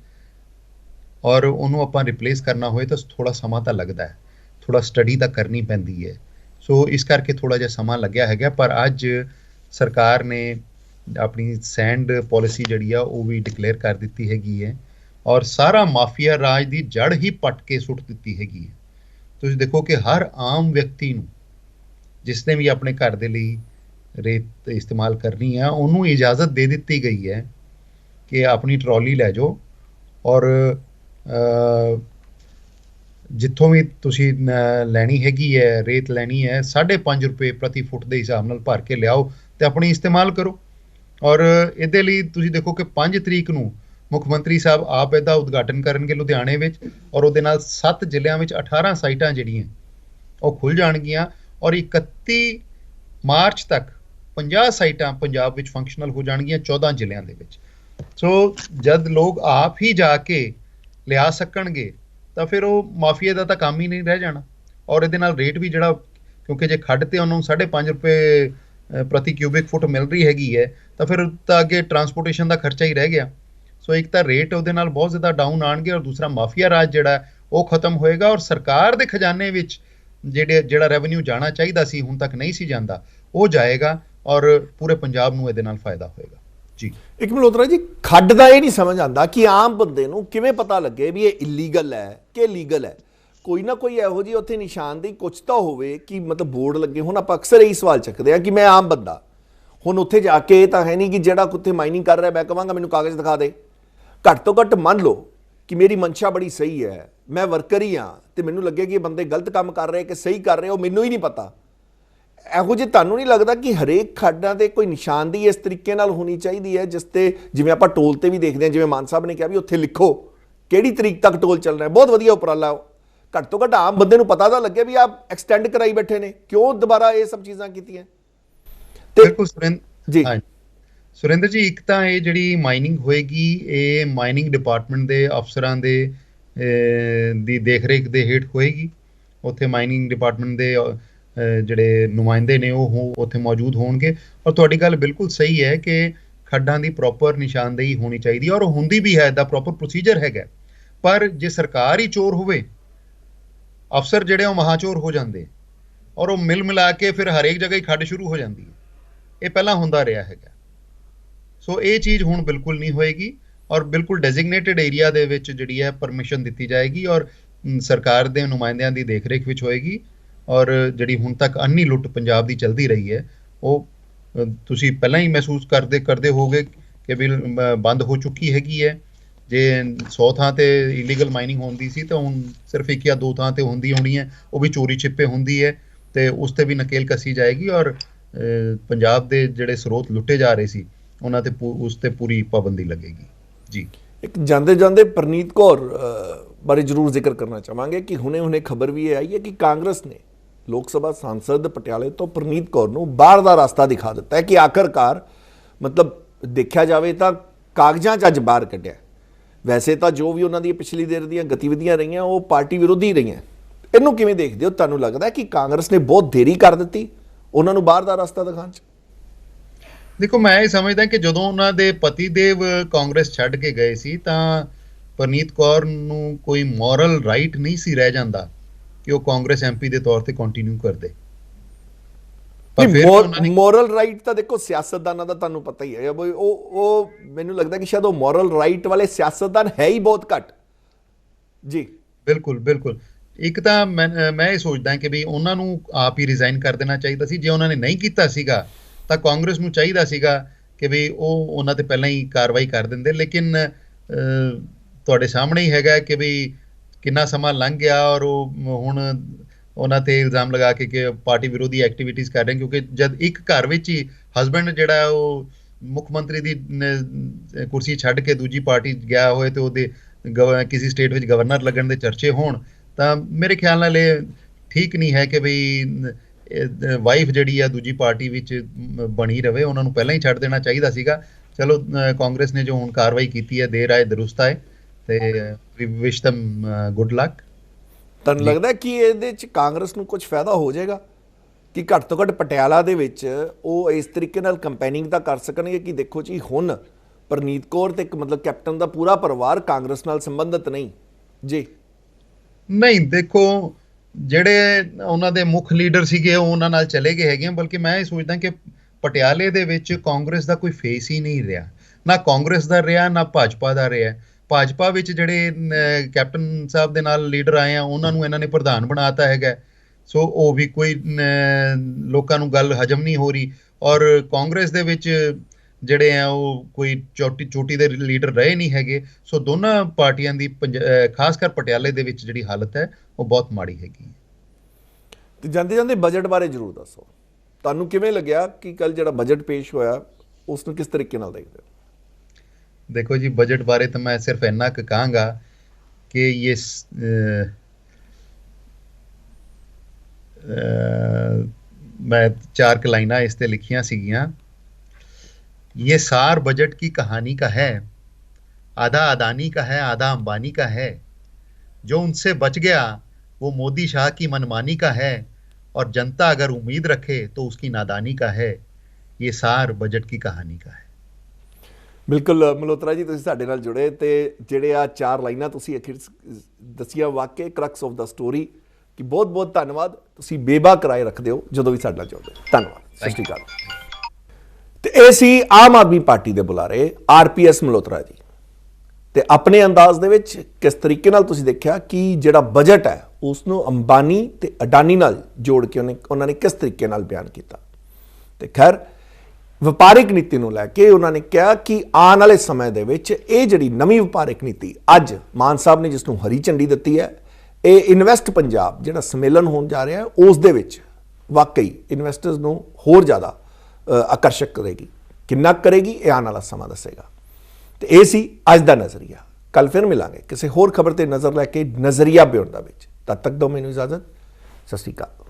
ਔਰ ਉਹਨੂੰ ਆਪਾਂ ਰਿਪਲੇਸ ਕਰਨਾ ਹੋਏ ਤਾਂ ਥੋੜਾ ਸਮਾਂ ਤਾਂ ਲੱਗਦਾ ਹੈ, ਥੋੜਾ ਸਟੱਡੀ ਤਾਂ ਕਰਨੀ ਪੈਂਦੀ ਹੈ। ਸੋ ਇਸ ਕਰਕੇ ਥੋੜਾ ਜਿਹਾ ਸਮਾਂ ਲੱਗਿਆ ਹੈਗਾ। ਪਰ ਅੱਜ ਸਰਕਾਰ ਨੇ ਆਪਣੀ ਸੈਂਡ ਪਾਲਿਸੀ ਜਿਹੜੀ ਆ ਉਹ ਵੀ ਡਿਕਲੇਅਰ ਕਰ ਦਿੱਤੀ ਹੈਗੀ ਹੈ ਔਰ ਸਾਰਾ ਮਾਫੀਆ ਰਾਜ ਦੀ ਜੜ ਹੀ ਪੱਟ ਕੇ ਸੁੱਟ ਦਿੱਤੀ ਹੈਗੀ ਹੈ। ਤੁਸੀਂ ਦੇਖੋ ਕਿ ਹਰ ਆਮ ਵਿਅਕਤੀ ਨੂੰ ਜਿਸਨੇ ਵੀ ਆਪਣੇ ਘਰ ਦੇ ਲਈ ਰੇਤ ਇਸਤੇਮਾਲ ਕਰਨੀ ਹੈ ਉਹਨੂੰ ਇਜਾਜ਼ਤ ਦੇ ਦਿੱਤੀ ਗਈ ਹੈ ਕਿ ਆਪਣੀ ਟਰਾਲੀ ਲੈ ਜਾਓ ਔਰ ਜਿੱਥੋਂ ਵੀ ਤੁਸੀਂ ਲੈਣੀ ਹੈਗੀ ਹੈ ਰੇਤ ਲੈਣੀ ਹੈ 5.5 ਰੁਪਏ ਪ੍ਰਤੀ ਫੁੱਟ ਦੇ ਹਿਸਾਬ ਨਾਲ ਭਰ ਕੇ ਲਿਆਓ ਤੇ ਆਪਣੀ ਇਸਤੇਮਾਲ ਕਰੋ। ਔਰ ਇਹਦੇ ਲਈ ਤੁਸੀਂ ਦੇਖੋ ਕਿ 5 ਤਰੀਕ ਨੂੰ ਮੁੱਖ ਮੰਤਰੀ ਸਾਹਿਬ ਆਪ ਇਹਦਾ ਉਦਘਾਟਨ ਕਰਨਗੇ ਲੁਧਿਆਣੇ ਵਿੱਚ ਔਰ ਉਹਦੇ ਨਾਲ 7 ਜ਼ਿਲ੍ਹਿਆਂ ਵਿੱਚ 18 ਸਾਈਟਾਂ ਜਿਹੜੀਆਂ ਉਹ ਖੁੱਲ ਜਾਣਗੀਆਂ ਔਰ 31 ਮਾਰਚ ਤੱਕ 50 ਸਾਈਟਾਂ ਪੰਜਾਬ ਵਿੱਚ ਫੰਕਸ਼ਨਲ ਹੋ ਜਾਣਗੀਆਂ 14 ਜ਼ਿਲ੍ਹਿਆਂ ਦੇ ਵਿੱਚ। ਸੋ ਜਦ ਲੋਕ ਆਪ ਹੀ ਜਾ ਕੇ ਲਿਆ ਸਕਣਗੇ ਤਾਂ ਫਿਰ ਉਹ ਮਾਫੀਆ ਦਾ ਤਾਂ ਕੰਮ ਹੀ ਨਹੀਂ ਰਹਿ ਜਾਣਾ। ਔਰ ਇਹਦੇ ਨਾਲ ਰੇਟ ਵੀ ਜਿਹੜਾ, ਕਿਉਂਕਿ ਜੇ ਖੱਡ ਤੇ ਉਹਨੂੰ 5.5 ਰੁਪਏ ਪ੍ਰਤੀ ਕਿਊਬਿਕ ਫੁੱਟ ਮਿਲ ਰਹੀ ਹੈਗੀ ਹੈ ਤਾਂ ਫਿਰ ਤਾਂ ਅੱਗੇ ਟਰਾਂਸਪੋਰਟੇਸ਼ਨ ਦਾ ਖਰਚਾ ਹੀ ਰਹਿ ਗਿਆ। ਸੋ ਇੱਕ ਤਾਂ ਰੇਟ ਉਹਦੇ ਨਾਲ ਬਹੁਤ ਜ਼ਿਆਦਾ ਡਾਊਨ ਆਣਗੇ ਔਰ ਦੂਸਰਾ ਮਾਫੀਆ ਰਾਜ ਜਿਹੜਾ ਉਹ ਖਤਮ ਹੋਏਗਾ ਔਰ ਸਰਕਾਰ ਦੇ ਖਜ਼ਾਨੇ ਵਿੱਚ ਜਿਹੜਾ ਰੈਵਨਿਊ ਜਾਣਾ ਚਾਹੀਦਾ ਸੀ ਹੁਣ ਤੱਕ ਨਹੀਂ ਸੀ ਜਾਂਦਾ ਉਹ ਜਾਏਗਾ ਔਰ ਪੂਰੇ ਪੰਜਾਬ ਨੂੰ ਇਹਦੇ ਨਾਲ ਫਾਇਦਾ ਹੋਏਗਾ ਜੀ। ਇੱਕ ਮਲਹੋਤਰਾ ਜੀ, ਖੱਡ ਦਾ ਇਹ ਨਹੀਂ ਸਮਝ ਆਉਂਦਾ ਕਿ ਆਮ ਬੰਦੇ ਨੂੰ ਕਿਵੇਂ ਪਤਾ ਲੱਗੇ ਵੀ ਇਹ ਇਲੀਗਲ ਹੈ ਕਿ ਲੀਗਲ ਹੈ। ਕੋਈ ਨਾ ਕੋਈ ਇਹੋ ਜਿਹੀ ਉੱਥੇ ਨਿਸ਼ਾਨਦੇਹੀ ਕੁਛ ਤਾਂ ਹੋਵੇ ਕਿ ਮਤਲਬ ਬੋਰਡ ਲੱਗੇ। ਹੁਣ ਆਪਾਂ ਅਕਸਰ ਇਹੀ ਸਵਾਲ ਚੱਕਦੇ ਆ ਕਿ ਮੈਂ ਆਮ ਬੰਦਾ ਹੁਣ ਉੱਥੇ ਜਾ ਕੇ ਤਾਂ ਹੈ ਨਹੀਂ ਕਿ ਜਿਹੜਾ ਉੱਥੇ ਮਾਈਨਿੰਗ ਕਰ ਰਿਹਾ ਮੈਂ ਕਹਾਂਗਾ ਮੈਨੂੰ ਕਾਗਜ਼ ਦਿਖਾ ਦੇ। ਘੱਟ ਤੋਂ ਘੱਟ ਮੰਨ ਲਓ ਕਿ ਮੇਰੀ ਮਨਸ਼ਾ ਬੜੀ ਸਹੀ ਹੈ, ਮੈਂ ਵਰਕਰ ਹੀ ਹਾਂ ਤੇ ਮੈਨੂੰ ਲੱਗੇ ਕਿ ਇਹ ਬੰਦੇ ਗਲਤ ਕੰਮ ਕਰ ਰਹੇ ਕਿ ਸਹੀ ਕਰ ਰਹੇ, ਉਹ ਮੈਨੂੰ ਹੀ ਨਹੀਂ ਪਤਾ। ਇਹੋ ਜਿਹੇ ਤੁਹਾਨੂੰ ਨਹੀਂ ਲੱਗਦਾ ਕਿ ਹਰੇਕ ਖੱਡਾਂ ਤੇ ਕੋਈ ਨਿਸ਼ਾਨਦੇਹੀ ਇਸ ਤਰੀਕੇ ਨਾਲ ਹੋਣੀ ਚਾਹੀਦੀ ਹੈ ਜਿਸ ਤੇ, ਜਿਵੇਂ ਆਪਾਂ ਟੋਲ ਤੇ ਵੀ ਦੇਖਦੇ ਹਾਂ, ਜਿਵੇਂ ਮਾਨ ਸਾਹਿਬ ਨੇ ਕਿਹਾ ਵੀ ਉੱਥੇ ਲਿਖੋ ਕਿਹੜੀ ਤਰੀਕ ਤੱਕ ਟੋਲ ਚੱਲਣਾ ਹੈ। ਬਹੁਤ ਵਧੀਆ ਉਪਰਾਲਾ। ਘੱਟ ਤੋਂ ਘੱਟ ਆਮ ਬੰਦੇ ਨੂੰ ਪਤਾ ਤਾਂ ਲੱਗੇ ਵੀ ਆਪ ਐਕਸਟੈਂਡ ਕਰਾਈ ਬੈਠੇ ਨੇ, ਕਿਉਂ ਦੁਬਾਰਾ ਇਹ ਸਭ ਚੀਜ਼ਾਂ ਕੀਤੀਆਂ। ਬਿਲਕੁਲ ਜੀ ਸੁਰਿੰਦਰ ਜੀ, ਇੱਕ ਤਾਂ ਇਹ ਜਿਹੜੀ ਮਾਈਨਿੰਗ ਹੋਏਗੀ ਇਹ ਮਾਈਨਿੰਗ ਡਿਪਾਰਟਮੈਂਟ ਦੇ ਅਫਸਰਾਂ ਦੀ ਦੇਖਰੇਖ ਦੇ ਹੇਠ ਹੋਏਗੀ। ਉੱਥੇ ਮਾਈਨਿੰਗ ਡਿਪਾਰਟਮੈਂਟ ਦੇ ਜਿਹੜੇ ਨੁਮਾਇੰਦੇ ਨੇ ਉਹ ਉੱਥੇ ਮੌਜੂਦ ਹੋਣਗੇ। ਔਰ ਤੁਹਾਡੀ ਗੱਲ ਬਿਲਕੁਲ ਸਹੀ ਹੈ ਕਿ ਖੱਡਾਂ ਦੀ ਪ੍ਰੋਪਰ ਨਿਸ਼ਾਨਦੇਹੀ ਹੋਣੀ ਚਾਹੀਦੀ ਹੈ ਔਰ ਹੁੰਦੀ ਵੀ ਹੈ, ਇਹਦਾ ਪ੍ਰੋਪਰ ਪ੍ਰੋਸੀਜਰ ਹੈਗਾ। ਪਰ ਜੇ ਸਰਕਾਰ ਹੀ ਚੋਰ ਹੋਵੇ, ਅਫਸਰ ਜਿਹੜੇ ਉਹ ਮਹਾਚੋਰ ਹੋ ਜਾਂਦੇ ਔਰ ਉਹ ਮਿਲ ਮਿਲਾ ਕੇ ਫਿਰ ਹਰੇਕ ਜਗ੍ਹਾ ਹੀ ਖੱਡ ਸ਼ੁਰੂ ਹੋ ਜਾਂਦੀ ਹੈ। ਇਹ ਪਹਿਲਾਂ ਹੁੰਦਾ ਰਿਹਾ ਹੈਗਾ। ਸੋ ਇਹ ਚੀਜ਼ ਹੁਣ ਬਿਲਕੁਲ ਨਹੀਂ ਹੋਏਗੀ ਔਰ ਬਿਲਕੁਲ ਡੈਜ਼ਿਗਨੇਟਿਡ ਏਰੀਆ ਦੇ ਵਿੱਚ ਜਿਹੜੀ ਹੈ ਪਰਮਿਸ਼ਨ ਦਿੱਤੀ ਜਾਏਗੀ ਔਰ ਸਰਕਾਰ ਦੇ ਨੁਮਾਇੰਦਿਆਂ ਦੀ ਦੇਖਰੇਖ ਵਿੱਚ ਹੋਏਗੀ। ਔਰ ਜਿਹੜੀ ਹੁਣ ਤੱਕ ਅੰਨੀ ਲੁੱਟ ਪੰਜਾਬ ਦੀ ਚੱਲਦੀ ਰਹੀ ਹੈ ਉਹ ਤੁਸੀਂ ਪਹਿਲਾਂ ਹੀ ਮਹਿਸੂਸ ਕਰਦੇ ਹੋਗੇ ਕਿ ਵੀ ਬੰਦ ਹੋ ਚੁੱਕੀ ਹੈਗੀ ਹੈ। ਜੇ 100 ਥਾਂ ਤੇ ਇਲੀਗਲ ਮਾਈਨਿੰਗ ਹੁੰਦੀ ਸੀ ਤਾਂ ਹੁਣ ਸਿਰਫ 1 ਜਾਂ 2 ਥਾਂ ਤੇ ਹੁੰਦੀ ਹੋਣੀ ਹੈ, ਉਹ ਵੀ ਚੋਰੀ ਛਿਪੇ ਹੁੰਦੀ ਹੈ ਤੇ ਉਸ ਤੇ ਵੀ ਨਕੇਲ ਕੱਸੀ ਜਾਏਗੀ ਔਰ ਪੰਜਾਬ ਦੇ ਜਿਹੜੇ ਸਰੋਤ ਲੁੱਟੇ ਜਾ ਰਹੇ ਸੀ ਉਹਨਾਂ ਤੇ ਉਸ ਤੇ ਪੂਰੀ ਪਾਬੰਦੀ ਲੱਗੇਗੀ ਜੀ। ਇੱਕ ਜਾਂਦੇ ਜਾਂਦੇ ਪ੍ਰਨੀਤ ਕੌਰ ਬਾਰੇ ਜ਼ਰੂਰ ਜ਼ਿਕਰ ਕਰਨਾ ਚਾਹਾਂਗੇ ਕਿ ਹੁਣੇ ਖਬਰ ਵੀ ਇਹ ਆਈ ਹੈ ਕਿ ਕਾਂਗਰਸ ਨੇ ਲੋਕ ਸਭਾ ਸਾਂਸਦ ਪਟਿਆਲੇ ਤੋਂ ਪ੍ਰਨੀਤ ਕੌਰ ਨੂੰ ਬਾਹਰ ਦਾ ਰਸਤਾ ਦਿਖਾ ਦਿੱਤਾ ਹੈ ਕਿ ਆਖਰਕਾਰ ਮਤਲਬ ਦੇਖਿਆ ਜਾਵੇ ਤਾਂ ਕਾਗਜ਼ਾਂ 'ਚ ਅੱਜ ਬਾਹਰ ਕੱਢਿਆ। ਵੈਸੇ ਤਾਂ ਜੋ ਵੀ ਉਹਨਾਂ ਦੀ ਪਿਛਲੀ ਦੇਰ ਦੀਆਂ ਗਤੀਵਿਧੀਆਂ ਰਹੀਆਂ ਉਹ ਪਾਰਟੀ ਵਿਰੋਧੀ ਰਹੀਆਂ। ਇਹਨੂੰ ਕਿਵੇਂ ਦੇਖਦੇ ਹੋ? ਤੁਹਾਨੂੰ ਲੱਗਦਾ ਕਿ ਕਾਂਗਰਸ ਨੇ ਬਹੁਤ ਦੇਰੀ ਕਰ ਦਿੱਤੀ ਉਹਨਾਂ ਨੂੰ ਬਾਹਰ ਦਾ ਰਸਤਾ ਦਿਖਾਉਣ 'ਚ? ਦੇਖੋ, ਮੈਂ ਇਹ ਸਮਝਦਾ ਕਿ ਜਦੋਂ ਉਹਨਾਂ ਦੇ ਪਤੀ ਦੇਵ ਕਾਂਗਰਸ ਛੱਡ ਕੇ ਗਏ ਸੀ ਤਾਂ ਪ੍ਰਨੀਤ ਕੌਰ ਨੂੰ ਕੋਈ ਮੋਰਲ ਰਾਈਟ ਨਹੀਂ ਸੀ ਰਹਿ ਜਾਂਦਾ ਕਿ ਉਹ ਕਾਂਗਰਸ ਐਮਪੀ ਦੇ ਤੌਰ ਤੇ ਕੰਟੀਨਿਊ ਕਰਦੇ। ਪਰ ਫਿਰ ਉਹਨਾਂ ਨੇ ਮੋਰਲ ਰਾਈਟ ਤਾਂ ਦੇਖੋ ਸਿਆਸਤਦਾਨਾਂ ਦਾ ਤੁਹਾਨੂੰ ਪਤਾ ਹੀ ਹੈ ਉਹ ਮੈਨੂੰ ਲੱਗਦਾ ਕਿ ਸ਼ਾਇਦ ਉਹ ਮੋਰਲ ਰਾਈਟ ਵਾਲੇ ਸਿਆਸਤਦਾਨ ਹੈ ਹੀ ਬਹੁਤ ਘੱਟ ਜੀ। ਬਿਲਕੁਲ ਬਿਲਕੁਲ। ਇੱਕ ਤਾਂ ਮੈਂ ਇਹ ਸੋਚਦਾ ਕਿ ਵੀ ਉਹਨਾਂ ਨੂੰ ਆਪ ਹੀ ਰਿਜ਼ਾਈਨ ਕਰ ਦੇਣਾ ਚਾਹੀਦਾ ਸੀ। ਜੇ ਉਹਨਾਂ ਨੇ ਨਹੀਂ ਕੀਤਾ ਸੀਗਾ ਤਾਂ ਕਾਂਗਰਸ ਨੂੰ ਚਾਹੀਦਾ ਸੀਗਾ ਕਿ ਵੀ ਉਹ ਉਹਨਾਂ ਤੇ ਪਹਿਲਾਂ ਹੀ ਕਾਰਵਾਈ ਕਰ ਦਿੰਦੇ। ਲੇਕਿਨ ਤੁਹਾਡੇ ਸਾਹਮਣੇ ਹੀ ਹੈਗਾ ਕਿ ਵੀ ਕਿੰਨਾ ਸਮਾਂ ਲੰਘ ਗਿਆ ਔਰ ਉਹ ਹੁਣ ਉਹਨਾਂ ਤੇ ਇਲਜ਼ਾਮ ਲਗਾ ਕੇ ਕਿ ਪਾਰਟੀ ਵਿਰੋਧੀ ਐਕਟੀਵਿਟੀਜ਼ ਕਰ ਰਹੇ, ਕਿਉਂਕਿ ਜਦ ਇੱਕ ਘਰ ਵਿੱਚ ਹੀ ਹਸਬੈਂਡ ਜਿਹੜਾ ਉਹ ਮੁੱਖ ਮੰਤਰੀ ਦੀ ਕੁਰਸੀ ਛੱਡ ਕੇ ਦੂਜੀ ਪਾਰਟੀ ਗਿਆ ਹੋਏ ਤੇ ਉਹਦੇ ਕਿਸੇ ਸਟੇਟ ਵਿੱਚ ਗਵਰਨਰ ਲੱਗਣ ਦੇ ਚਰਚੇ ਹੋਣ ਤਾਂ ਮੇਰੇ ਖਿਆਲ ਨਾਲ ਇਹ ਠੀਕ ਨਹੀਂ ਹੈ ਕਿ ਬਈ ਵਾਈਫ ਜਿਹੜੀ ਆ ਦੂਜੀ ਪਾਰਟੀ ਵਿੱਚ ਬਣੀ ਰਵੇ। ਉਹਨਾਂ ਨੂੰ ਪਹਿਲਾਂ ਹੀ ਛੱਡ ਦੇਣਾ ਚਾਹੀਦਾ ਸੀਗਾ। ਚਲੋ, ਕਾਂਗਰਸ ਨੇ ਜੋ ਹੁਣ ਕਾਰਵਾਈ ਕੀਤੀ ਹੈ ਦੇਰ ਆਏ ਦਰੁਸਤ ਆਏ ਤੇ ਵੀ ਵਿਸ਼ them ਗੁੱਡ ਲੱਕ। ਤੁਹਾਨੂੰ ਲੱਗਦਾ ਕਿ ਇਹਦੇ 'ਚ ਕਾਂਗਰਸ ਨੂੰ ਕੁਝ ਫਾਇਦਾ ਹੋ ਜਾਏਗਾ ਕਿ ਘੱਟ ਤੋਂ ਘੱਟ ਪਟਿਆਲਾ ਦੇ ਵਿੱਚ ਉਹ ਇਸ ਤਰੀਕੇ ਨਾਲ ਕੰਪੇਨਿੰਗ ਤਾਂ ਕਰ ਸਕਣਗੇ ਕਿ ਦੇਖੋ ਜੀ ਹੁਣ ਪ੍ਰਨੀਤ ਕੌਰ ਤੇ ਇੱਕ ਮਤਲਬ ਕੈਪਟਨ ਦਾ ਪੂਰਾ ਪਰਿਵਾਰ ਕਾਂਗਰਸ ਨਾਲ ਸੰਬੰਧਿਤ ਨਹੀਂ ਜੀ? ਨਹੀਂ, ਦੇਖੋ ਜਿਹੜੇ ਉਹਨਾਂ ਦੇ ਮੁੱਖ ਲੀਡਰ ਸੀਗੇ ਉਹ ਉਹਨਾਂ ਨਾਲ ਚਲੇ ਗਏ ਹੈਗੇ, ਬਲਕਿ ਮੈਂ ਇਹ ਸੋਚਦਾ ਕਿ ਪਟਿਆਲੇ ਦੇ ਵਿੱਚ ਕਾਂਗਰਸ ਦਾ ਕੋਈ ਫੇਸ ਹੀ ਨਹੀਂ ਰਿਹਾ, ਨਾ ਕਾਂਗਰਸ ਦਾ ਰਿਹਾ ਨਾ ਭਾਜਪਾ ਦਾ ਰਿਹਾ। ਭਾਜਪਾ ਵਿੱਚ ਜਿਹੜੇ ਕੈਪਟਨ ਸਾਹਿਬ ਦੇ ਨਾਲ ਲੀਡਰ ਆਏ ਆ ਉਹਨਾਂ ਨੂੰ ਇਹਨਾਂ ਨੇ ਪ੍ਰਧਾਨ ਬਣਾਤਾ ਹੈਗਾ, ਸੋ ਉਹ ਵੀ ਕੋਈ ਲੋਕਾਂ ਨੂੰ ਗੱਲ ਹਜਮ ਨਹੀਂ ਹੋ ਰਹੀ। ਔਰ ਕਾਂਗਰਸ ਦੇ ਵਿੱਚ ਜਿਹੜੇ ਆ ਉਹ ਕੋਈ ਚੋਟੀ ਦੇ ਲੀਡਰ ਰਹੇ ਨਹੀਂ ਹੈਗੇ। ਸੋ ਦੋਨਾਂ ਪਾਰਟੀਆਂ ਦੀ ਖਾਸ ਕਰ ਪਟਿਆਲੇ ਦੇ ਵਿੱਚ ਜਿਹੜੀ ਹਾਲਤ ਹੈ ਉਹ ਬਹੁਤ ਮਾੜੀ ਹੈਗੀ। ਤੇ ਜਾਂਦੇ ਜਾਂਦੇ ਬਜਟ ਬਾਰੇ ਜ਼ਰੂਰ ਦੱਸੋ, ਤੁਹਾਨੂੰ ਕਿਵੇਂ ਲੱਗਿਆ ਕਿ ਕੱਲ ਜਿਹੜਾ ਬਜਟ ਪੇਸ਼ ਹੋਇਆ ਉਸ ਨੂੰ ਕਿਸ ਤਰੀਕੇ ਨਾਲ ਦੇਖਦੇ ਹੋ? ਦੇਖੋ ਜੀ, ਬਜਟ ਬਾਰੇ ਤਾਂ ਮੈਂ ਸਿਰਫ ਇੰਨਾ ਕੁ ਕਹਾਂਗਾ ਕਿ ਇਹ मैं 4 लाइना इस ते लिखियां सीगियां। ये सार बजट की कहानी का है, आधा अदानी का है आधा अंबानी का है, जो उनसे बच गया वो मोदी शाह की मनमानी का है, और जनता अगर उम्मीद रखे तो उसकी नादानी का है। ये सार बजट की कहानी का है। बिल्कुल मल्होत्रा जी, तुसीं साडे नाल जुड़े ते जिहड़े आ 4 लाइनां तुसीं अखीर दसिया वाकई क्रक्स ऑफ द स्टोरी कि बहुत बहुत धन्यवाद। तुसीं बेबा कराए रखदे हो जदों भी साडे नाल जुड़दे हो। धन्यवाद, सत श्री अकाल। ते इह सी आम आदमी पार्टी दे बुलारे RPS मल्होत्रा जी ते अपने अंदाज दे विच किस तरीके नाल तुसीं देखिया कि जिहड़ा बजट है उसनूं अंबानी ते अडानी नाल जोड़ के उन्होंने किस तरीके नाल बयान किया। ते खैर ਵਪਾਰਿਕ ਨੀਤੀ ਨੂੰ ਲੈ ਕੇ ਉਹਨਾਂ ਨੇ ਕਿਹਾ ਕਿ ਆਉਣ ਵਾਲੇ ਸਮੇਂ ਦੇ ਵਿੱਚ ਇਹ ਜਿਹੜੀ ਨਵੀਂ ਵਪਾਰਿਕ ਨੀਤੀ ਅੱਜ ਮਾਨ ਸਾਹਿਬ ਨੇ ਜਿਸ ਨੂੰ ਹਰੀ ਝੰਡੀ ਦਿੱਤੀ ਹੈ, ਇਹ ਇਨਵੈਸਟ ਪੰਜਾਬ ਜਿਹੜਾ ਸੰਮੇਲਨ ਹੋਣ ਜਾ ਰਿਹਾ ਹੈ ਉਸ ਦੇ ਵਿੱਚ ਵਾਕਈ ਇਨਵੈਸਟਰਸ ਨੂੰ ਹੋਰ ਜ਼ਿਆਦਾ ਆਕਰਸ਼ਕ ਕਰੇਗੀ। ਕਿੰਨਾ ਕਰੇਗੀ ਇਹ ਆਉਣ ਵਾਲਾ ਸਮਾਂ ਦੱਸੇਗਾ। ਤੇ ਇਹ ਸੀ ਅੱਜ ਦਾ ਨਜ਼ਰੀਆ। ਕੱਲ ਫਿਰ ਮਿਲਾਂਗੇ ਕਿਸੇ ਹੋਰ ਖਬਰ ਤੇ ਨਜ਼ਰ ਲੈ ਕੇ ਨਜ਼ਰੀਆ ਬਿਉਂਡ ਦਾ ਵਿੱਚ। ਤਦ ਤੱਕ ਦਿਓ ਮੈਨੂੰ ਇਜਾਜ਼ਤ। ਸਤਿ ਸ਼੍ਰੀ ਅਕਾਲ।